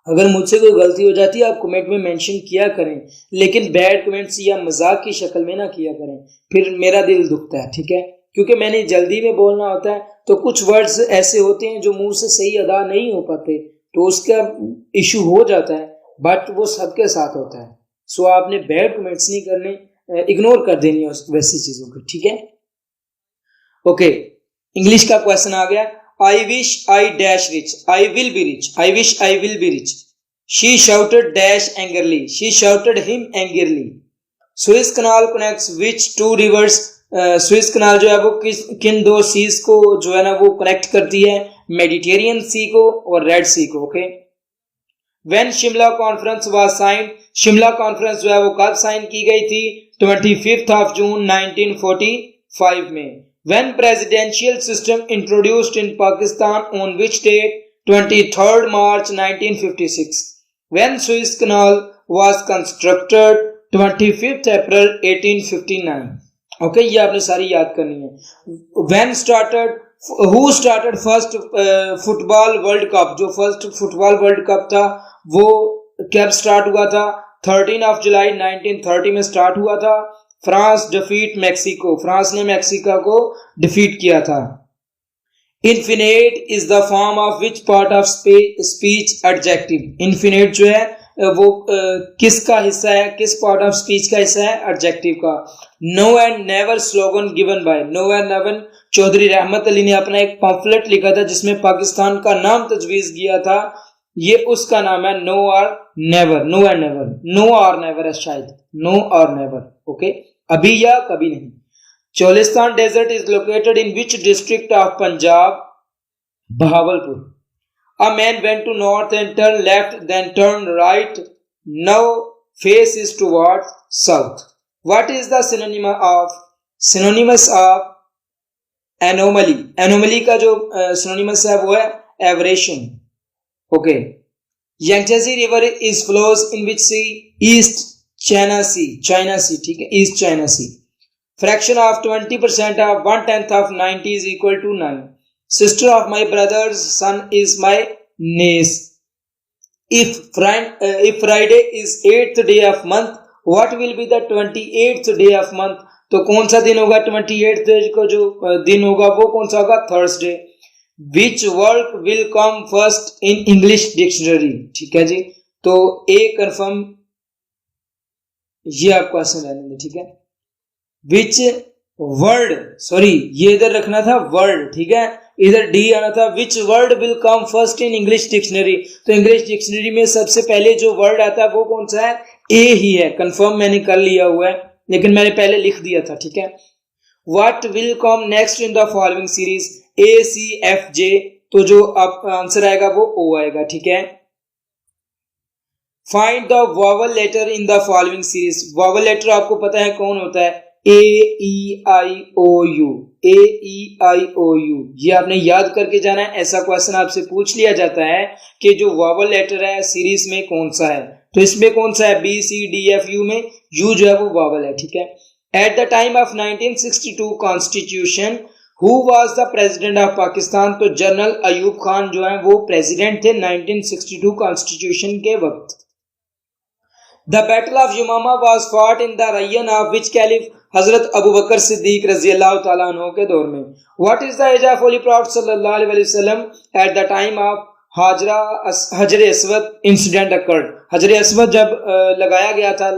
अगर मुझसे कोई गलती हो जाती है आप कमेंट में मेंशन किया करें, लेकिन बैड कमेंट्स या मजाक की शक्ल में ना किया करें, फिर मेरा दिल दुखता है। ठीक है, क्योंकि मैंने जल्दी में बोलना होता है तो कुछ वर्ड्स ऐसे होते हैं जो मुंह से सही अदा नहीं हो पाते, तो उसका इशू हो जाता है, बट वो सबके साथ होता है। सो आपने बैड कमेंट्स नहीं करने, इग्नोर कर देनी है वैसी चीजों को। ठीक है, ओके। इंग्लिश का क्वेश्चन आ गया। I wish I dash rich, I will be rich, I wish I will be rich. She shouted dash angrily, she shouted him angrily. Suez canal connects which two rivers? Suez canal जो है वो किन दो seize को जो है ना वो कनेक्ट करती है? मेडिटेरियन सी को और रेड सी को। Okay. When Shimla conference was signed? Shimla conference जो है वो कब साइन की गई थी? 25 ऑफ जून 1945 में। When presidential system introduced in Pakistan on which date? 23rd March 1956. When Suez Canal was constructed? 25th April 1859. Okay, ये आपने सारी याद करनी है। When started? Who started first football World Cup? जो first football World Cup था वो कब स्टार्ट हुआ था? 13 of July 1930 में स्टार्ट हुआ था। फ्रांस डिफीट मैक्सिको, फ्रांस ने मैक्सिको को डिफीट किया था। Infinite is the form of which part of speech adjective? Infinite जो है वो किसका हिस्सा है, किस पार्ट ऑफ स्पीच का हिस्सा है? एडजेक्टिव का। No and never slogan given by? No and never Chaudhry Rahmat Ali ने अपना एक पम्फलेट लिखा था जिसमें पाकिस्तान का नाम तजवीज किया था। ये उसका नाम है नो और never, no and never, no और नेवर है शायद, नो और नेवर। ओके, अभी या कभी नहीं। Cholistan desert is located in which district of Punjab? Bahawalpur. A man went to north and turned left, then turned right. Now face is towards south. What is the synonymous of anomaly? Anomaly का जो synonymous है वो है aberration. Okay. Yangtze River is flows in which sea? East China Sea. China Sea, ठीक है, East China Sea. Fraction of 20% of 1/10 of 90 is equal to 9. Sister of my brother's son is my niece. If Friday is 8th day of month, what will be the 28th day of month? तो कौन सा दिन होगा 28th day को जो दिन होगा वो कौन सा होगा? Thursday. Which word will come first in English dictionary? ठीक है जी, तो A confirm ये आप क्वेश्चन रहने दे, ठीक है। विच वर्ड, सॉरी ये इधर रखना था वर्ड, ठीक है, इधर डी आना था। Which word will come first in English dictionary, तो इंग्लिश डिक्शनरी में सबसे पहले जो वर्ड आता है वो कौन सा है, ए ही है। कंफर्म मैंने कर लिया हुआ है, लेकिन मैंने पहले लिख दिया था, ठीक है। What will come next in the following series, A C F J, तो जो आप आंसर आएगा वो ओ आएगा, ठीक है। Find the vowel letter in the following series, vowel letter आपको पता है कौन होता है, ए ई आई ओ you, A E I O you, ये आपने याद करके जाना है। ऐसा क्वेश्चन आपसे पूछ लिया जाता है कि जो वॉवल लेटर है सीरीज में कौन सा है, तो इसमें कौन सा है, B C D F U में यू जो है वो वॉवल है, ठीक है। At the time of 1962 constitution who was the president of Pakistan, तो जनरल अयूब खान जो है वो प्रेसिडेंट थे 1962 कॉन्स्टिट्यूशन के वक्त। The battle of Yamama was fought in the reign of which caliph, हजरत अबू बकर सिद्दीक रजी अल्लाह तआला अन्हु के दौर में। What is the age of holy prophet सल्लल्लाहु अलैहि वसल्लम एट द टाइम ऑफ हजर अस्वद इंसिडेंट अकर्ड, हजर अस्वद जब लगाया गया था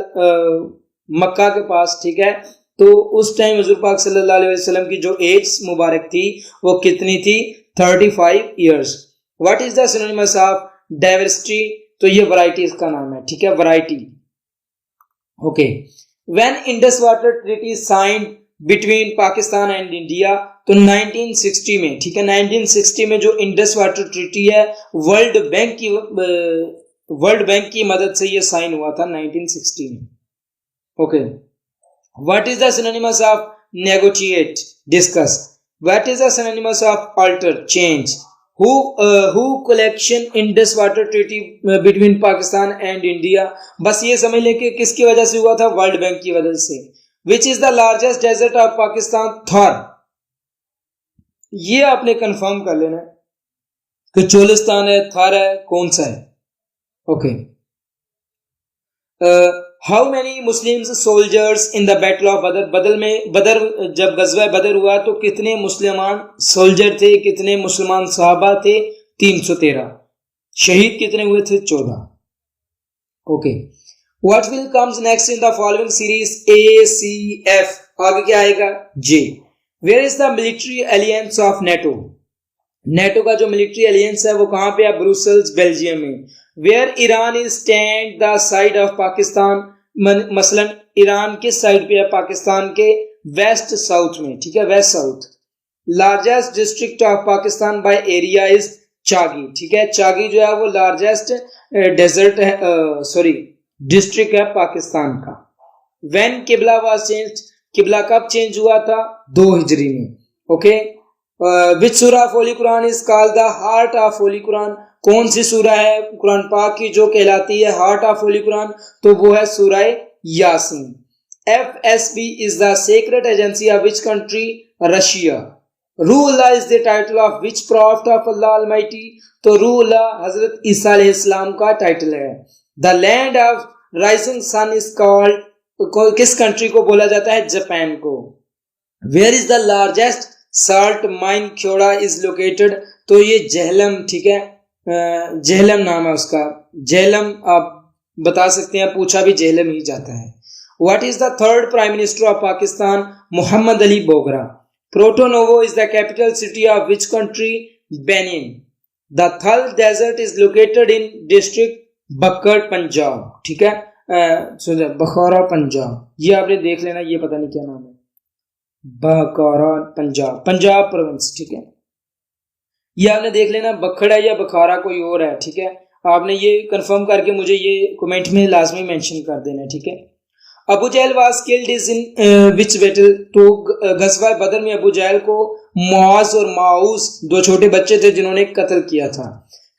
मक्का के पास, ठीक है, तो उस टाइम हुजूर पाक सल्लल्लाहु अलैहि वसल्लम की जो एज मुबारक थी वो कितनी थी, 35 years. What is the synonymous of diversity, तो ये वैरायटी का नाम है, ठीक है, variety, okay. When Indus water treaty signed between Pakistan and India, तो 1960 में, ठीक है, 1960 में जो इंडस वाटर ट्रीटी है वर्ल्ड बैंक की मदद से ये साइन हुआ था 1960 में, okay. What is the synonymous of negotiate, discuss. What is the synonymous of alter, change. who collection Indus water treaty between Pakistan and India, बस ये समझ लें कि किसकी वजह से हुआ था, वर्ल्ड बैंक की वजह से। Which is the largest desert of Pakistan, Thar, ये आपने कंफर्म कर लेना है कि चोलिस्तान है, थार है, कौन सा है, okay. How many Muslims soldiers in the battle of बदर, बदर जब गज़वा बदर हुआ तो कितने मुसलमान सोल्जर थे, कितने मुसलमान सहाबा थे, 313। शहीद कितने हुए थे, 14, okay. What will comes next in the following series, A C F, आगे क्या आएगा, J. Where is the military alliance of NATO, NATO का जो मिलिट्री एलियंस है वो कहां पे है, ब्रुसेल्स, बेल्जियम में। Where Iran is stand the side of Pakistan, मसलन ईरान किस साइड पे है, पाकिस्तान के वेस्ट साउथ में, ठीक है, west south. Largest district of Pakistan by area is Chagai, ठीक है, चागी जो है वो लार्जेस्ट डेजर्ट है, सॉरी डिस्ट्रिक्ट है पाकिस्तान का। व्हेन किबला वाज चेंज्ड, किबला कब चेंज हुआ था, 2 हिजरी में, ओके। विच सूरा of Holi Quran is called the heart of Holi Quran, कौन सी सूरा है कुरान पाक की जो कहलाती है हार्ट ऑफ होली कुरान, तो वो है सूरा यासीन। FSB is the secret agency of which country, Russia. रूहुल्लाह is the title of which prophet of Allah almighty, तो रूहुल्लाह हजरत ईसा अलैहिस्सलाम का टाइटल है। The land of rising sun is called, किस कंट्री को बोला जाता है, जापान को। Where is the largest salt mine Khewra is located, तो ये जहलम, ठीक है, जहलम नाम है उसका, जहलम आप बता सकते हैं, पूछा भी जहलम ही जाता है। What is the third prime minister of Pakistan, Mohammad Ali Bogra. Porto Novo is the capital city of which country, Benin. The Thal desert is located in district Bhakkar, Punjab, ठीक है, बखौरा पंजाब, ये आपने देख लेना, ये पता नहीं क्या नाम है, बखौरा पंजाब, पंजाब प्रोविंस, ठीक है, ये आपने देख लेना, बखड़ है या बखारा कोई और है, ठीक है, आपने ये कंफर्म करके मुझे ये कमेंट में लाजमी मेंशन कर देना, ठीक है। Abu Jahl was killed is in which battle, तो गज़वा बदर में अबू जहल को मुआज और माऊस 2 छोटे बच्चे थे जिन्होंने कत्ल किया था।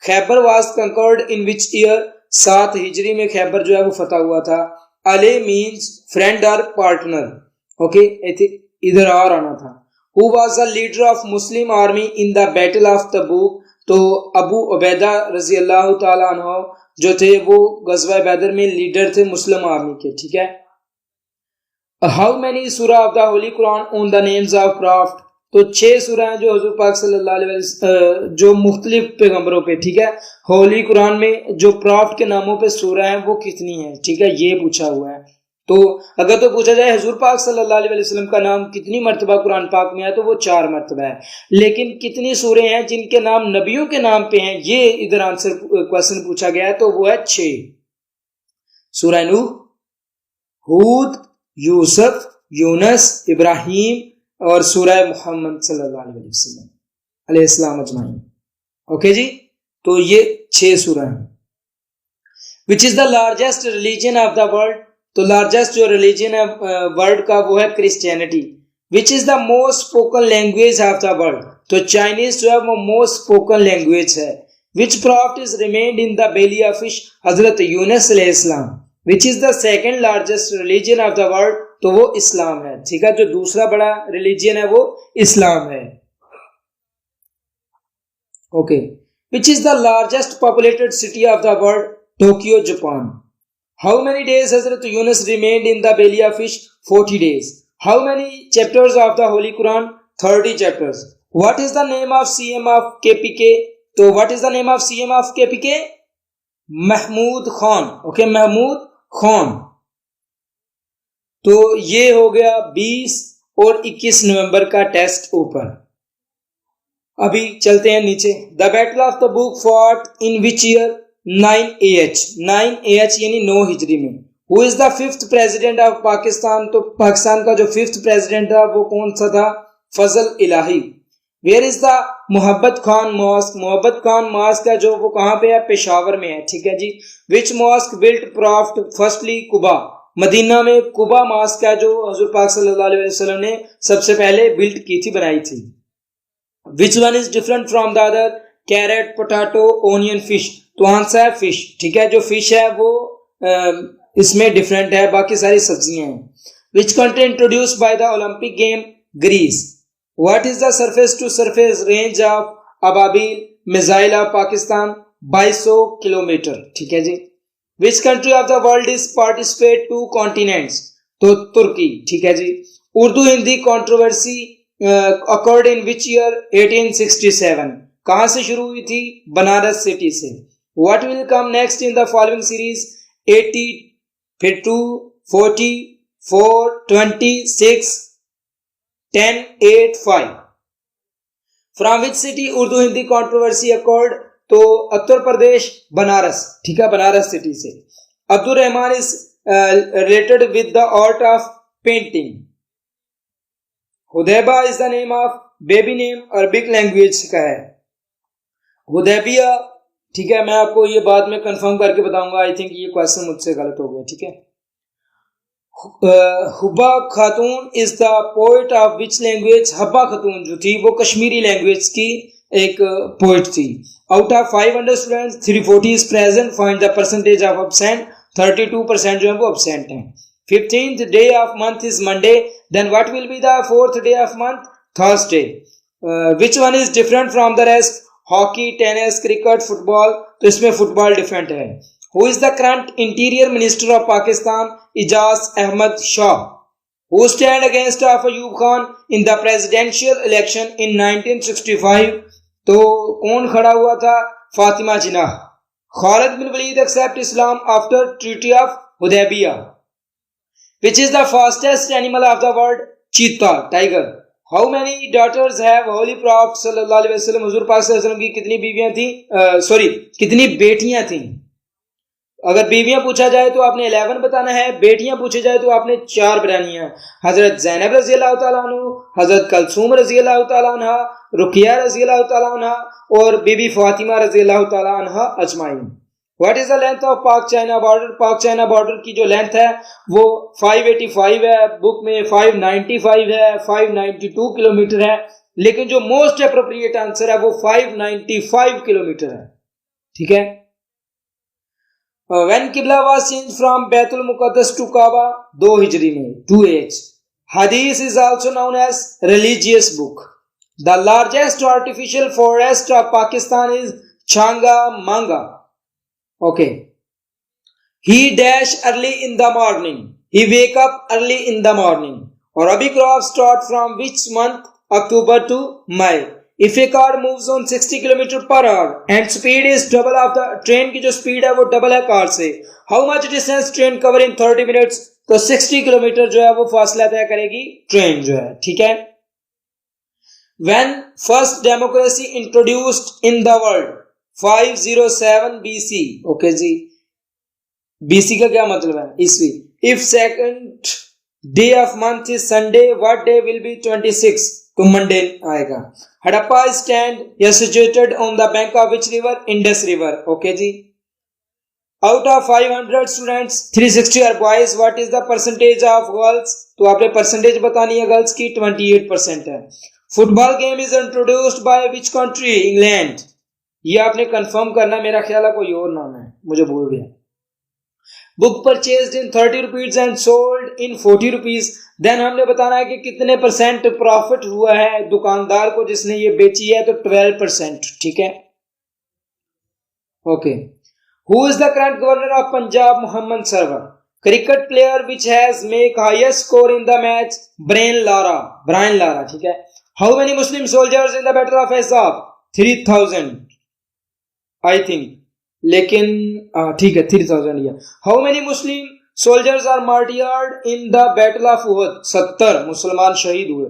Khyber was conquered in which year, 7 हिजरी में खैबर जो है वो फतह हुआ था। अले मीन्स फ्रेंड और पार्टनर, ओके, इधर और आना था। Who was the leader of Muslim army in the battle of Tabuk, तो अबू उबैदा रजी अल्लाह ताला अन्हु जो थे वो गज़वा बदर में लीडर थे मुस्लिम आर्मी के, ठीक है। हाउ मेनी सूरा of the holy Quran on the names of profit, तो 6 सूरा हैं जो हुजूर पाक सल्लल्लाहु अलैहि वसल्लम जो मुख्तलिफ पैगंबरों पे, ठीक है, होली कुरान में जो प्रॉफिट के नामों पे सूरा हैं वो कितनी है, ठीक है, ये पूछा हुआ है। तो अगर तो पूछा जाए हुजूर पाक सल्लल्लाहु अलैहि वसल्लम का नाम कितनी मर्तबा कुरान पाक में है, तो वो 4 मर्तबा है। लेकिन कितनी सूरह हैं जिनके नाम नबियों के नाम पे हैं, ये इधर आंसर क्वेश्चन पूछा गया है, तो वो है 6। सूरह नूह, हूद, यूसुफ, यूनस, इब्राहिम और सूरह मुहम्मद सल्लल्लाहु अलैहि वसल्लम अलैहिस्सलाम अजमाइन। ओके जी, तो ये 6 सूरह हैं। Which is the largest religion of the world, तो लार्जेस्ट जो रिलीजन है वर्ल्ड का वो है Christianity. Which is the most spoken language of the world, तो चाइनीज जो है वो मोस्ट स्पोकन लैंग्वेज है। Which prophet is remained in the belly of fish, हजरत यूनुस अलैहिस्सलाम। Which is the second largest religion of the world, तो वो इस्लाम है। ठीक है, जो दूसरा बड़ा रिलीजन है वो इस्लाम है। Okay, which is the largest populated city of the world, Tokyo Japan. How many days Hazrat Yunus remained in the belly of fish? 40 days. How many chapters of the Holy Quran? 30 chapters. What is the name of CM of KPK? So what is the name of CM of KPK? Mahmood Khan. Okay, Mahmood Khan. तो ये हो गया 20 और 21 नवंबर का test ऊपर। अभी चलते हैं नीचे। The battle of the book fought in which year? 9 AH यानी 9 हिजरी में। Who is the 5th president of Pakistan, तो पाकिस्तान का जो 5th प्रेसिडेंट था वो कौन सा था? फजल इलाही। वेयर इज द मोहब्बत खान मॉस्क, मोहब्बत खान मॉस्क है जो वो कहाँ पे है? पेशावर में है। ठीक है जी। Which mosque built prophet firstly Quba, Medina में कुबा मॉस्क है जो हुजूर पाक सल्लल्लाहु अलैहि वसल्लम ने सबसे पहले बिल्ट की थी, बनाई थी। Which one is different from the other? Carrot, potato, onion, fish. तो आंसर है फिश। ठीक है, जो फिश है वो इसमें डिफरेंट है, बाकी सारी सब्जियां हैं। Which country introduced by the Olympic game? Greece. What is the surface to surface range of Ababil missile of Pakistan? 2200 kilometre. ठीक है जी। Which country of the world is participate 2 continents? तो तुर्की। ठीक है जी। Urdu Hindi controversy accord in which year? 1867। कहां से शुरू हुई थी? बनारस सिटी से। What will come next in the following series? 80, फिर 2, 40, 4, 26, 10, 8, 5. From which city Urdu Hindi controversy accord? तो उत्तर प्रदेश, बनारस। ठीक है, बनारस सिटी से। Abdul Rahman is related with the art of painting. Hudaibiya is the name of baby name, Arabic language का है। हुदैबिया। ठीक है, मैं आपको ये बाद में कंफर्म करके बताऊंगा। आई थिंक ये क्वेश्चन मुझसे गलत हो गया। ठीक है। हुब्बा खातून is the poet of which language? Habba खातून जो थी वो कश्मीरी लैंग्वेज की एक पोएट थी। Out of 500 students 340 is present, find the percentage of absent. 32% जो है वो एब्सेंट हैं। 15th day of month is Monday, then what will be the 4th day of month? Thursday. Which one is different from the rest? Hockey, tennis, cricket, football. तो इसमें football different है। Who is the current interior minister of Pakistan? Ijaz Ahmad Shah. Who stand against of Ayub Khan in the presidential election in 1965? तो कौन खड़ा हुआ था? Fatima Jinnah. Khalid bin Walid except Islam after treaty of Hudaibiya. Which is the fastest animal of the world? Cheetah, tiger. How many daughters have Holy Prophet sallallahu alaihi wasallam? हुजूर पाक सल्लल्लाहु अलैहि वसल्लम की कितनी बीवियां थी? कितनी बेटियां थी? अगर बीवियां पूछा जाए तो आपने 11 बताना है, बेटियां पूछे जाए तो आपने 4 बतानी है। हजरत ज़ैनब रजी अल्लाह तआला अन्हा, हजरत कलसूम रजी अल्लाह तआला अन्हा, रुकिया रजी अल्लाह तआला अन्हा और बीबी फातिमा रजी अल्लाह तआला अन्हा ajwain. What is the length of पाक चाइना बॉर्डर? पाक चाइना बॉर्डर की जो लेंथ है वो 585 है, बुक में 595 है, 592 किलोमीटर है, लेकिन जो मोस्ट अप्रोप्रिएट आंसर है वो 595 किलोमीटर है। ठीक है। When qibla was change from बैतुल मुकद्दस टू काबा? 2 हिजरी में, 2 AH। Hadith is also known as religious book. The largest artificial forest of Pakistan is Changa Manga. Okay. He dash early in the morning. He wake up early in the morning. Or Rabi crop start from which month? October to May. If a car moves on 60 km per hour and speed is double of the train की जो speed है वो double है car से, how much distance train cover in 30 minutes? तो 60 kilometre जो है वो फासला तय करेगी ट्रेन जो है, ठीक है। When first democracy introduced in the world 507 BC, okay जी, BC का क्या मतलब है? ईस्वी। If second day of month is Sunday, what day will be 26? तो मंडे आएगा। हड़प्पा स्टैंड या situated on the bank of which river? Indus river, okay जी। Out of 500 students 360 are boys, what is the percentage of girls? तो आपने percentage बतानी है girls की, 28% है। Football game is introduced by which country? England. ये आपने confirm करना, मेरा ख्याल है कोई और नाम है, मुझे भूल गया। Book purchased in 30 rupees and sold in 40 rupees, देन हमने बताना है कि कितने परसेंट प्रॉफिट हुआ है दुकानदार को जिसने ये बेची है, तो 12%, ठीक है, okay. Who is the current governor of Punjab? Mohammad Sarwar. Cricket player which has make highest score in the match? Brian Lara, ठीक है। How many Muslim soldiers in the battle of Ahzab? 3000 I think, लेकिन ठीक है 3000 ही है। How many Muslim soldiers are martyred in the battle of Uhud? 70 मुसलमान शहीद हुए।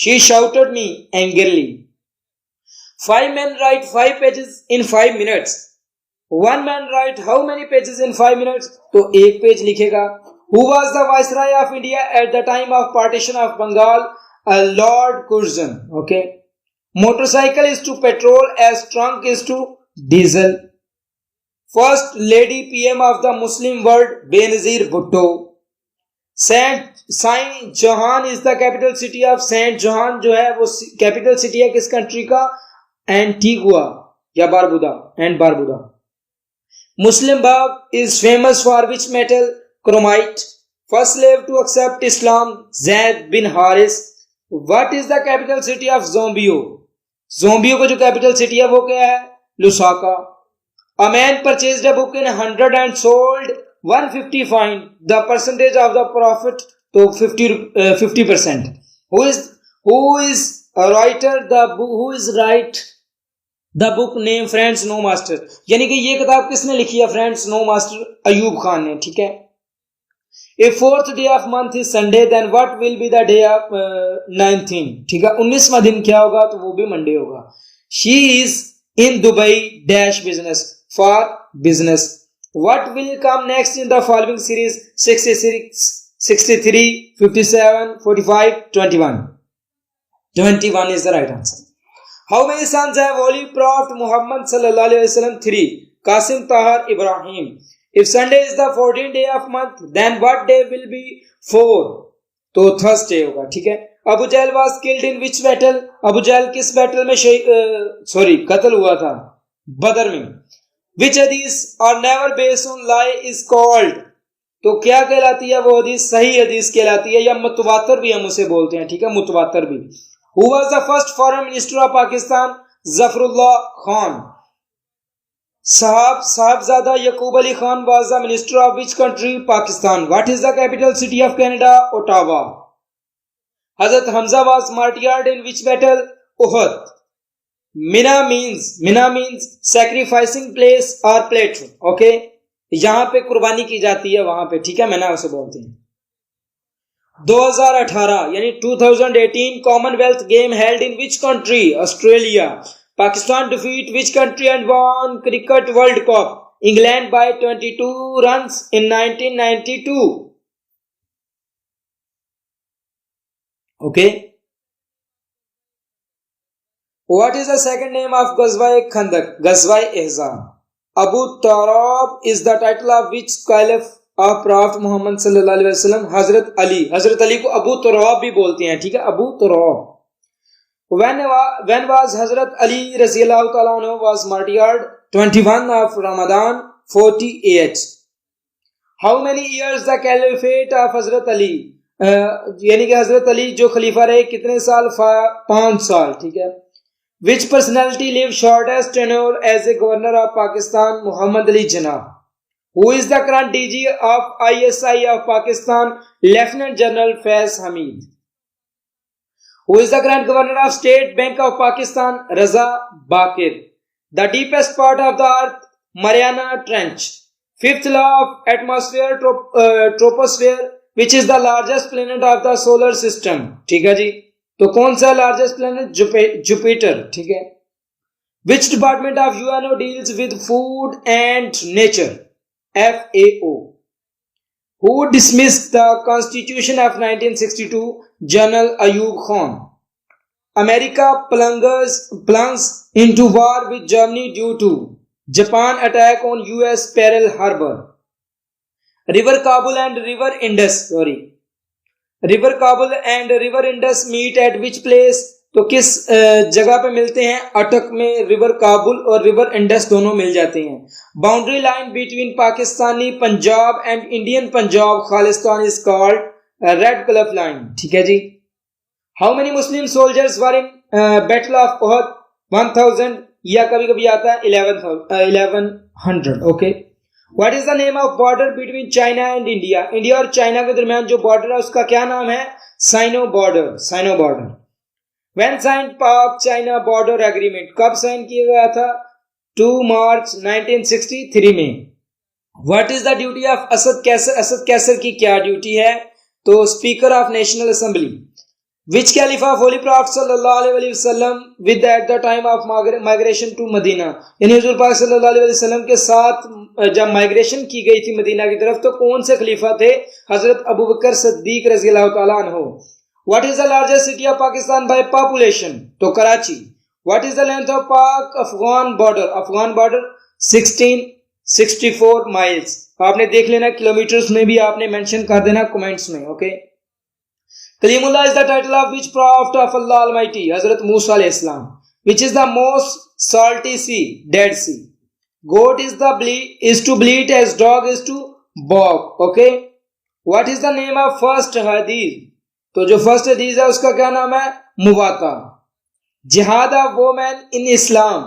She shouted me angrily. 5 men write 5 pages in 5 minutes. 1 man write how many pages in 5 minutes? तो 1 page लिखेगा। Who was the viceroy of India at the time of partition of Bengal? Lord Curzon, okay. Motorcycle is to petrol as trunk is to diesel. First lady PM of the Muslim world? Benazir Bhutto. Saint Johan is the capital city of? Saint Johan जो है वो capital city है किस country का? Antigua या बारबुदा। Muslim Bagh is famous for which metal? Chromite. First slave to accept Islam? Zaid bin Haris. What is the capital city of Zombio? Zombio को जो capital city है वो क्या है? Lusaka. A man purchased a book in 100 and sold 150 fine. The percentage of the profit? तो 50%. Who is a writer? Who is write the book name Friends No Master? यानी कि ये किताब किसने लिखी है? Friends No Master, Ayub Khan ने, ठीक है। If 4th day of month is Sunday, then what will be the day of 19? ठीक है, 19वां दिन क्या होगा? तो वो भी मंडे होगा। She is in Dubai dash business, for business. What will come next in the following series? 66, 63, 57, 45, 21. 21 is the right answer. How many sons have Holy Prophet Muhammad sallallahu alaihi wasallam? 3. Qasim, Tahar, Ibrahim. If Sunday is the 14th day of month, then what day will be 4? तो Thursday होगा, ठीक है। Abu Jahl was killed in which battle? Abu जहल किस battle में कत्ल हुआ था? बदर में। Which hadith or never based on lie is called? तो क्या कहलाती है वो हदीस? सही हदीस कहलाती है, या मुतवातर भी हम उसे बोलते हैं, ठीक है, मुतवातर भी। Who was the first foreign minister of Pakistan? Zafrullah Khan. साहबजादा यकूब Ali Khan was the minister of which country? Pakistan. What is the capital city of Canada? Ottawa. Hazrat Hamza was martyred in which battle? Uhud. Mina means sacrificing place or platform, okay. यहाँ पे कुर्बानी की जाती है वहां पे, ठीक है, मैंने उसे बोलते हैं। 2018 यानी 2018 Commonwealth game held in which country? Australia. Pakistan defeat which country and won Cricket World Cup? England by 22 runs in 1992. Okay. What is the second name of Ghazwa-e Khandak? Ghazwa-e Ahzab. Abu Turab is the title of which caliph of Prophet Muhammad sallallahu alaihi wasallam? Hazrat Ali. Hazrat Ali को अबू तुराब भी बोलते हैं, ठीक है, Abu Turab. When was Hazrat Ali Raziyallahu Ta'ala anhu was martyred? 21 of Ramadan 48. How many years the caliphate of Hazrat Ali? यानी कि हजरत अली जो खलीफा रहे कितने साल? 5 साल, ठीक है। Which personality lived shortest tenure as a governor of Pakistan? Muhammad Ali Jinnah. Who is the current DG of ISI of Pakistan? Lieutenant General Faiz Hamid. Who is the current governor of State Bank of Pakistan? Raza Bakir. The deepest part of the earth? Mariana Trench. Fifth law of atmosphere, troposphere. Which is the largest planet of the solar system. ठीक है जी, तो कौन सा largest planet? Jupiter. ठीक है। Which department of UNO deals with food and nature? FAO। Who dismissed the constitution of 1962? General Ayub Khan. America plunges into war with Germany due to Japan attack on US Pearl Harbor। River Kabul and River Indus meet at which place? तो किस जगह पे मिलते हैं? अटक में river Kabul और river Indus दोनों मिल जाते हैं। Boundary line between Pakistani Punjab and Indian Punjab Khalistan is called Radcliffe line. ठीक है जी। How many Muslim soldiers were in battle of Uhud? 1000 या कभी कभी आता है 1100। Okay. What is the name of border between China and India? India और China के दरमियान जो बॉर्डर है उसका क्या नाम है? Sino border. When signed Pak China border agreement? कब साइन किया गया था? 2 मार्च 1963 में। What is the duty of Asad Qaiser? Asad Qaiser की क्या ड्यूटी है? तो speaker of national assembly. Which caliph of Holy Prophet sallallahu alaihi wasallam with at the time of migration to Medina? यानी हुजूर पाक सल्लल्लाहु अलैहि वसल्लम के साथ जब माइग्रेशन की गई थी मदीना की तरफ, तो कौन से खलीफा थे? हजरत अबू बकर सिद्दीक रज़ी अल्लाह तआला अन्हु। What is the largest city of Pakistan by population? तो Karachi. What is the length of Pak Afghan border? Afghan border 1664 miles. आपने देख लेना, किलोमीटर्स में भी आपने मेंशन कर देना कमेंट्स में। Okay. Kalimullah is the title of which prophet of Allah Almighty? हजरत मूसा अलैहि सलाम। Which is the most salty sea? Dead Sea। Goat is to bleat as dog is to bark। Okay। What is the name of first hadith? तो जो first हदीस है उसका क्या नाम है? मुवाता। जिहाद ऑफ वोमेन इन इस्लाम?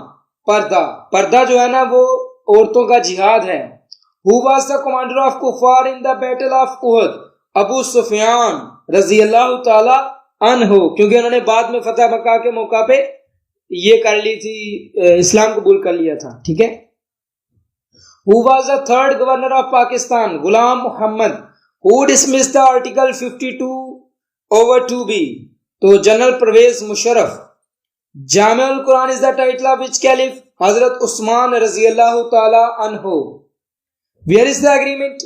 पर्दा जो है ना वो औरतों का जिहाद है। Who was the commander of कुफार in the battle of Uhud? अबू सुफियान रजी अल्लाह ताला अन्हु, क्योंकि उन्होंने बाद में फतह मक्का के मौका पे ये कर ली थी, इस्लाम कबूल कर लिया था। ठीक है। Who was the third governor of Pakistan? Ghulam Mohammad. Who dismissed the article 52/2B? तो general Pervez Musharraf. Jamiul Quran is the title of which caliph? Hazrat Usman रजी अल्लाह ताला अन्हु। Where is the agreement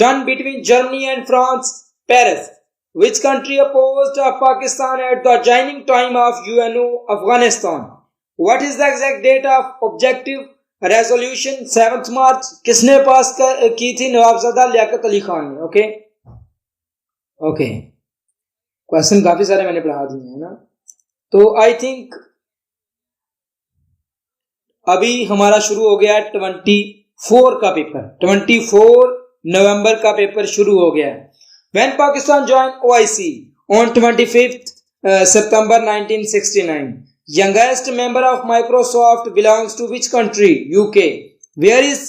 done between Germany and France? Paris. Which country opposed Pakistan at the joining time of UNO? Afghanistan. What is the exact date of objective resolution 7 March? किसने pass की थी? नवाबजादा लियाकत अली खान ने। Okay. Question काफी सारे मैंने पढ़ा दिए हैं ना, तो आई थिंक अभी हमारा शुरू हो गया 24 का पेपर। 24 नवंबर का पेपर शुरू हो गया है। When Pakistan joined OIC on 25th September 1969, youngest member of Microsoft belongs to which country? UK। Where is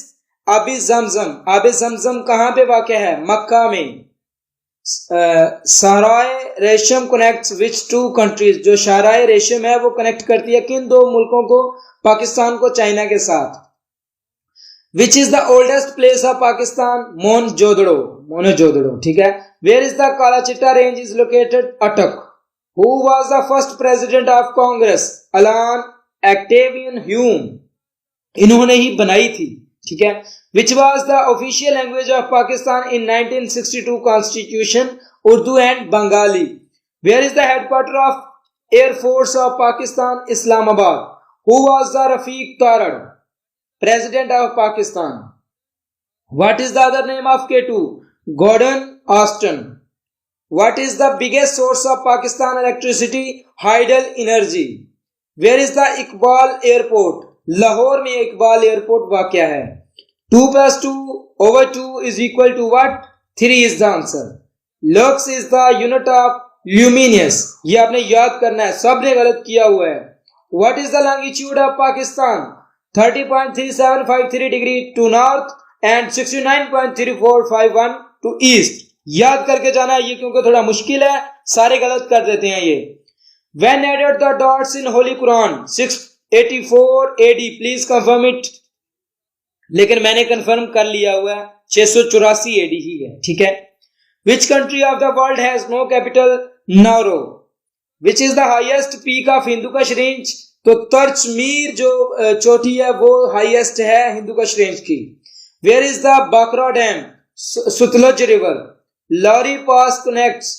Abi Zamzam? Abi Zamzam कहाँ पे वाक़या है? मक्का में। शाहराए रेशम कनेक्ट्स विच 2 कंट्रीज? जो शाहराए रेशम है वो कनेक्ट करती है किन 2 मुल्कों को? पाकिस्तान को चाइना के साथ। Which is the oldest place of Pakistan? Mohenjodaro. ठीक है। Where is the Kalachitta range is located? Attock. Who was the first president of Congress? Allan Octavian Hume. इन्होंने ही बनाई थी। ठीक है। Which was the official language of Pakistan in 1962 Constitution? Urdu and Bengali। Where is the headquarter of Air Force of Pakistan? Islamabad। Who was the Rafiq Tarad? President of Pakistan। What is the other name of K2? Gordon Austin। What is the biggest source of Pakistan electricity? Hydel Energy। Where is the Iqbal Airport? Lahore में Iqbal airport वाक़या है। 2 + 2/2 is equal to what? 3 is the answer। Lux is the unit of luminous। ये आपने याद करना है, सबने गलत किया हुआ है। What is the longitude of Pakistan? 30.3753 degree to north and 69.3451 to east। याद करके जाना है ये, क्योंकि थोड़ा मुश्किल है, सारे गलत कर देते हैं ये। When added the dots in Holy Quran? 684 AD। Please confirm it. लेकिन मैंने कंफर्म कर लिया हुआ है 684 AD ही है। ठीक है। Which country of the world has no capital? Nauru. Which is the highest peak of Hindu Kush range? तो तरचमीर जो चोटी है वो हाईएस्ट है हिंदू कुश रेंज की. Where is the Bakra Dam? Sutlej River. Lori Pass connects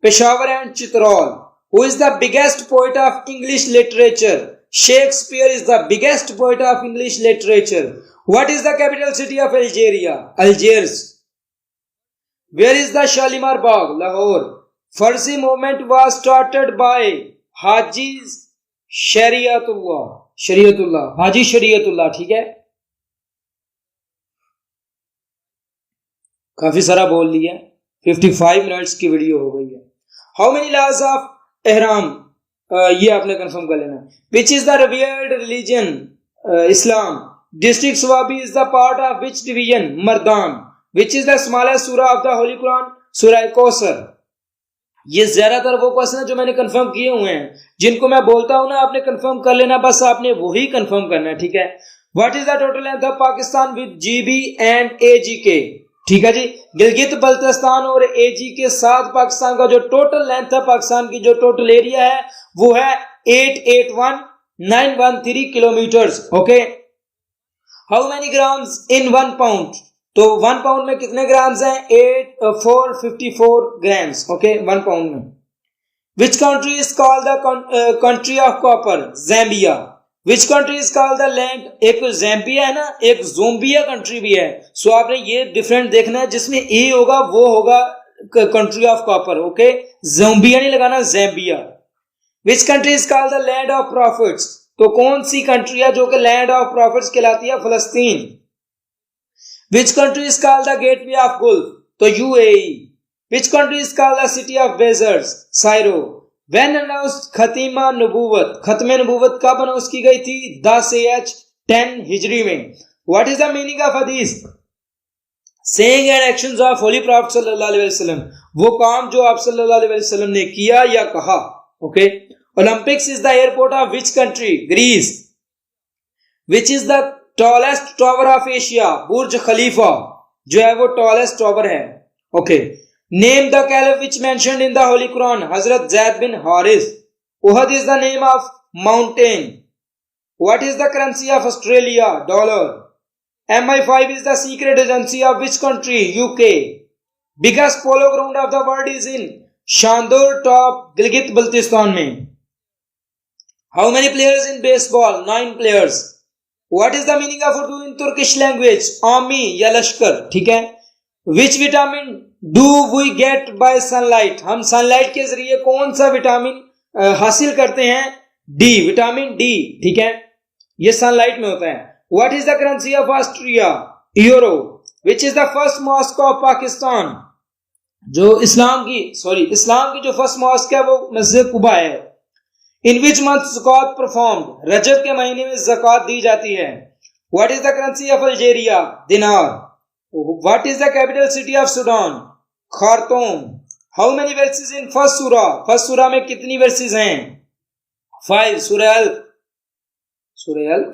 Peshawar and Chitral. Who is the biggest poet of English literature? Shakespeare is the biggest poet of English literature. What is the capital city of Algeria? Algiers. Where is the Shalimar Bagh? Lahore. Farsi movement was started by Haji शरीयतुल्लाह हाजी शरीयतुल्लाह. ठीक है, काफी सारा बोल लिया. 55 minutes की video हो गई है. हाउ मेनी लॉज ऑफ एहराम? ये आपने कंफर्म कर लेना. Which is the revered religion? Islam. District Swabi is the part of which division? Mardan. Which is the smallest सूरा ऑफ द होली कुरान? सूरा कौसर. ये ज्यादातर वो क्वेश्चन है जो मैंने कंफर्म किए हुए हैं, जिनको मैं बोलता हूं ना आपने कंफर्म कर लेना, बस आपने वही कंफर्म करना है. ठीक है. What is the total length of Pakistan with GB and AJK? ठीक है जी, गिलगित बल्तिस्तान और एजी के साथ पाकिस्तान का जो टोटल लेंथ है, पाकिस्तान की जो टोटल एरिया है वो है 881913 kilometres. Okay. How many grams in 1 pound? तो 1 पाउंड में कितने ग्राम्स हैं? 454 ग्राम्स. ओके, 1 पाउंड में. विच country is called the country of copper? ज़ैम्बिया. Which country is called the land? एक ज़ैम्बिया है ना, एक ज़ोम्बिया कंट्री भी है. सो आपने ये डिफरेंट देखना है, जिसमें ए होगा वो होगा कंट्री ऑफ कॉपर. ओके, ज़ोम्बिया नहीं लगाना, ज़ैम्बिया. विच country is called the land of profits? तो कौन सी कंट्री है जो कि लैंड ऑफ प्रॉफिट्स कहलाती है? फलस्तीन. Which country is called the gateway of Gulf? तो UAE. Which country is called the city of deserts? Cairo. When announced Khatima नबूवत? खत्म नबूवत कब अनाउंस की गई थी? 10 हिजरी में. What is the meaning of hadith? Saying and actions of Holy Prophet sallallahu alaihi wasallam. वो काम जो आप सल्लल्लाहु अलैहि वसल्लम ने किया या कहा. Okay. Olympics is the airport of which country? Greece. Which is the tallest tower of Asia? Burj Khalifa जो है वो टॉलेस्ट टावर है. Okay. Name the caliph which mentioned in the holy Quran? Hazrat Zaid bin Haris. Uhud is the name of mountain. What is the currency of Australia? Dollar. MI5 is the secret agency of which country? UK. Biggest polo ground of the world is in Shandur top, Gilgit Baltistan में. How many players in baseball? 9 players. What is the meaning of Urdu in Turkish language? Army या लश्कर. ठीक है. Which vitamin do we get by sunlight? हम sunlight के जरिए कौन सा vitamin हासिल करते हैं? D, vitamin D. ठीक है, ये सनलाइट में होता है. What is the currency of Austria? Euro. Which is the first mosque of Pakistan? जो इस्लाम की जो फर्स्ट मॉस्क है वो मस्जिद कुबा है. In which month ज़कात performed? रजब के महीने में ज़कात दी जाती है. What is the currency of Algeria? दिनार. What is the capital city of Sudan? Khartoum. How many verses in first surah? First सूरा में कितनी वर्सेस हैं? 5. सूरह अल्क.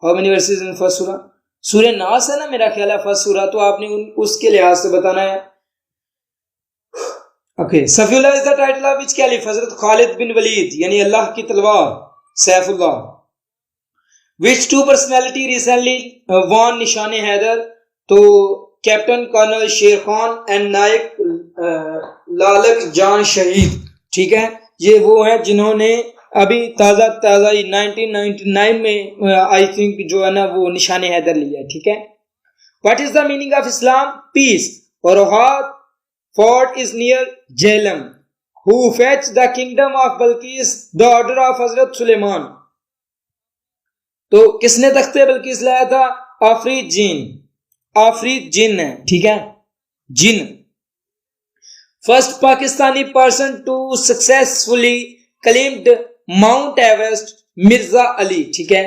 How many verses in first surah? सूरह नास है ना मेरा ख्याल है फर्स्ट सूरा, तो आपने उसके लिहाज से बताना है. Okay. Safiullah is the title of which caliph? Hazrat Khalid bin Waleed, यानी अल्लाह की तलवार, सैफुल्लाह. विच टू पर्सनैलिटी रिसेंटली वॉन निशान हैदर? तो कैप्टन कर्नल शेर खान एंड नायक लालक जान शहीद. ठीक है, ये वो हैं जिन्होंने अभी ताज़ा 1999 में आई थिंक जो है ना वो निशान हैदर लिया. ठीक है. What is the meaning of Islam? Peace. और fort is near Jhelum. Who fetched the kingdom of Balqis the order of Hazrat Suleiman? तो किसने तख्ते बल्किस लाया था? आफरीद जिन है. ठीक है, जिन. First Pakistani person to successfully claimed mount Everest? Mirza Ali. ठीक है.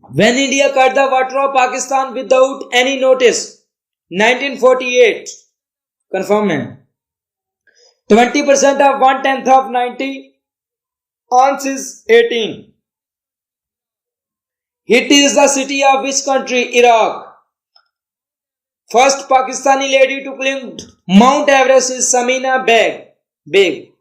When India cut the water of Pakistan without any notice? 1948. Confirm है. 20% of 1/10 of 90 ounce is 18. It is the city of which country? Iraq. First Pakistani lady to climb Mount Everest is Samina Beg.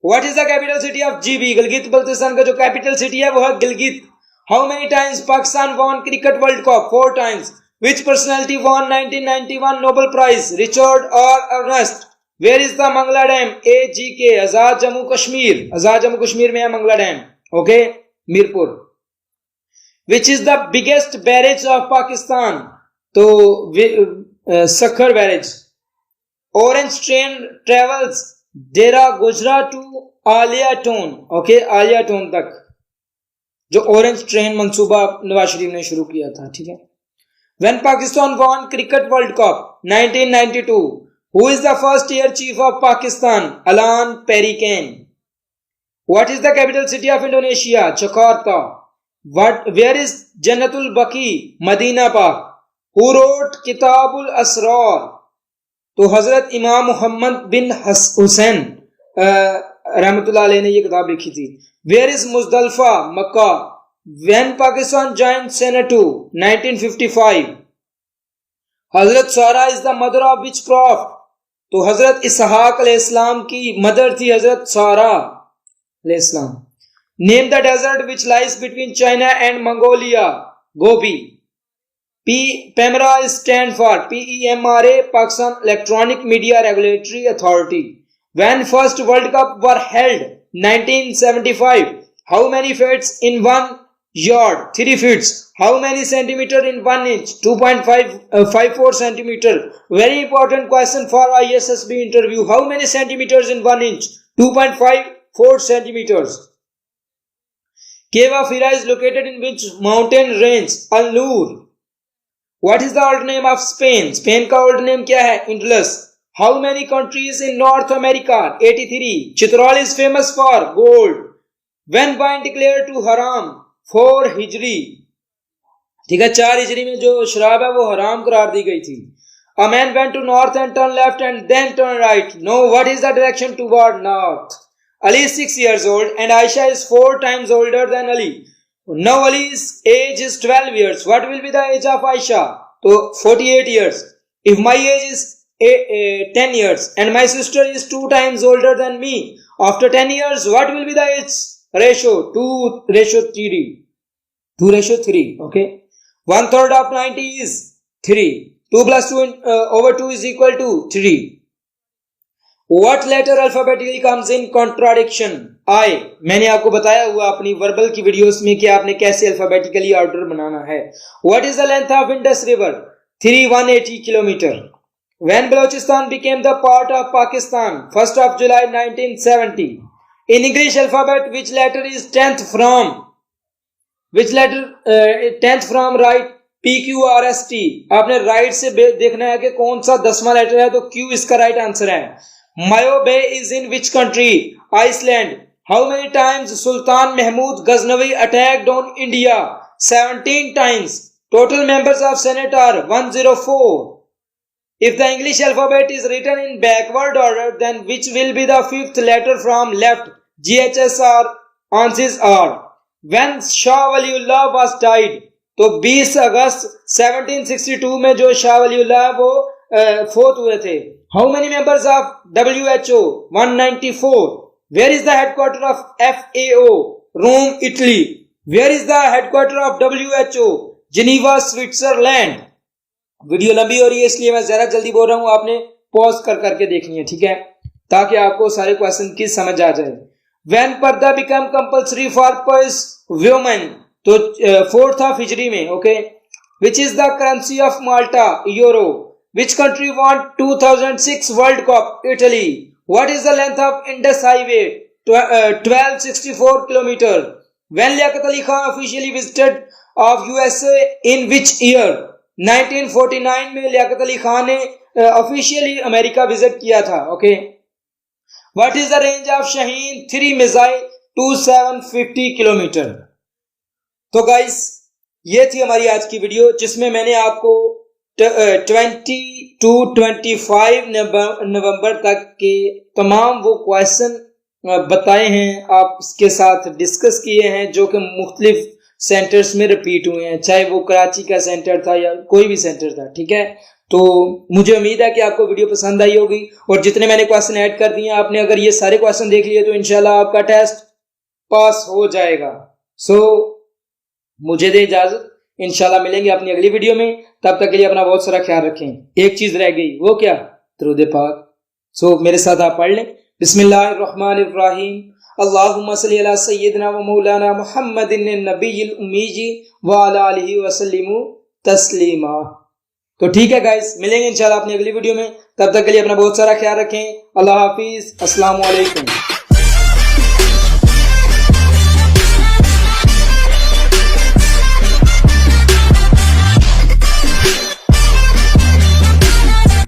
What is the capital city of GB? Gilgit Baltistan का जो capital city है वो है Gilgit. How many times Pakistan won Cricket World Cup? 4 times. Which personality won 1991 Nobel Prize? Richard or Ernest? Where is the Mangla Dam? AGK, Azad Jammu Kashmir. Azad Jammu Kashmir में है Mangla Dam. Okay, Mirpur. Which is the biggest barrage of Pakistan? तो Sakhar barrage. Orange train travels डेरा गुजरा to आलियाटोन. Okay, आलियाटोन तक जो orange train मंसूबा नवाज शरीफ ने शुरू किया था. ठीक है. When Pakistan won cricket world cup 1992, who is the first air chief of Pakistan? Allan Perry Keene. What is the capital city of Indonesia? Jakarta. Where is Jannatul Baqi? Medina पाक. Who wrote Kitabul Asrar? तो हजरत इमाम मोहम्मद बिन हुसैन रहमतुल्लाह अलैह ने ये किताब लिखी थी. Where is Muzdalifah? Mecca. When Pakistan joined SEATO 1955, Hazrat Sarah is the mother of which prophet? तो हजरत इसहाक अलैहिस्सलाम की मदर थी हजरत सारा अलैहिस्सलाम. Name the desert which lies between China and Mongolia? Gobi. PEMRA stand for PEMRA, Pakistan Electronic Media Regulatory Authority. When first World Cup were held 1975, how many feet in 1 yard? 3 feet. How many centimeter in 1 inch? 2.54 centimeter. Very important question for ISSB interview. How many centimeters in 1 inch? 2.54 centimeters. Cave of Hira is located in which mountain range? Al-Nur. What is the old name of Spain? Spain का old name क्या है? Indus. How many countries in North America? 83. Chitral is famous for gold. When wine declared to haram? 4 हिजरी. ठीक है, 4 हिजरी में जो शराब है वो हराम करार दी गई थी. A man went to north and turned left and then turned right. No, what is the direction toward north? Ali is 6 years old and Aisha is 4 times older than Ali. Now Ali's age is 12 years. What will be the age of Aisha? So 48 years. If my age is 10 years and my sister is 2 times older than me, after 10 years, what will be the age ratio? 2:3. 2:3. Okay. 1/3 of 90 is 3. 2 plus 2 over 2 is equal to 3. What letter alphabetically comes in contradiction? I. मैंने आपको बताया हुआ अपनी verbal की videos में कि आपने कैसे अल्फाबेटिकली ऑर्डर बनाना है. What is the length of Indus River? 3,180 kilometer. When Balochistan became the part of Pakistan? 1st of July 1970. In English alphabet, which letter is 10th from? Which letter 10th from right? PQRST. आपने right से देखना है कि कौन सा 10वां letter है, तो Q इसका राइट आंसर है. Mayo Bay is in which country? Iceland. How many times Sultan Mahmud Ghaznavi attacked on India? 17 times. Total members of Senate are 104. If the English alphabet is written in backward order, then which will be the 5th letter from left? GHS or ANSYS R. When Shah Waliullah was died, तो 20 अगस्त 1762 में जो शाह वलीउल्लाह वो फोत हुए थे. How many members of WHO? 194. Where is the headquarter of FAO? Rome, Italy. Where is the headquarter of WHO? Geneva, Switzerland. Video लंबी हो रही है इसलिए मैं जरा जल्दी बोल रहा हूं, आपने पॉज कर करके देखनी है. ठीक है, ताकि आपको सारे क्वेश्चन की समझ आ जाए. When पर्दा become compulsory for women? तो 4th of हिजरी में. Okay. Which is the currency of Malta? Euro. Which country won 2006 World Cup? Italy. What is the length of Indus Highway? 1264 kilometer. When Liaquat Ali Khan officially visited of USA in which year? 1949 में लियाकत अली खान ने officially America visit किया था. Okay. What is the range of Shaheen 3 missile? 2750 kilometre. तो guys ये थी हमारी आज की वीडियो जिसमें मैंने आपको 20 to 25 नवंबर तक के तमाम वो क्वेश्चन बताए हैं, आप इसके साथ डिस्कस किए हैं जो कि मुख्तलिफ सेंटर्स में रिपीट हुए हैं, चाहे वो कराची का सेंटर था या कोई भी सेंटर था। ठीक है, तो मुझे उम्मीद है कि आपको वीडियो पसंद आई होगी और जितने मैंने क्वेश्चन ऐड कर दिए आपने अगर ये सारे क्वेश्चन देख लिए तो इंशाल्लाह आपका टेस्ट पास हो जाएगा। सो मुझे दे इजाजत, इंशाल्लाह मिलेंगे अपनी अगली वीडियो में। तब तक के लिए अपना बहुत सारा ख्याल रखें। एक चीज रह गई, वो क्या? दरूद पाक। सो मेरे साथ आप पढ़ लें, बिस्मिल्लाहिर्रहमानिर्रहीम, अल्लाहुम्मा सल्ली अला सय्यिदिना व मौलाना मुहम्मदिन नबिय्यिल उम्मी व अला आलिहि व सल्लिमु तस्लीमा। तो ठीक है गाइस, मिलेंगे इंशाल्लाह अपनी अगली वीडियो में। तब तक के लिए अपना बहुत सारा ख्याल रखें। अल्लाह हाफिज, अस्सलाम वालेकुम।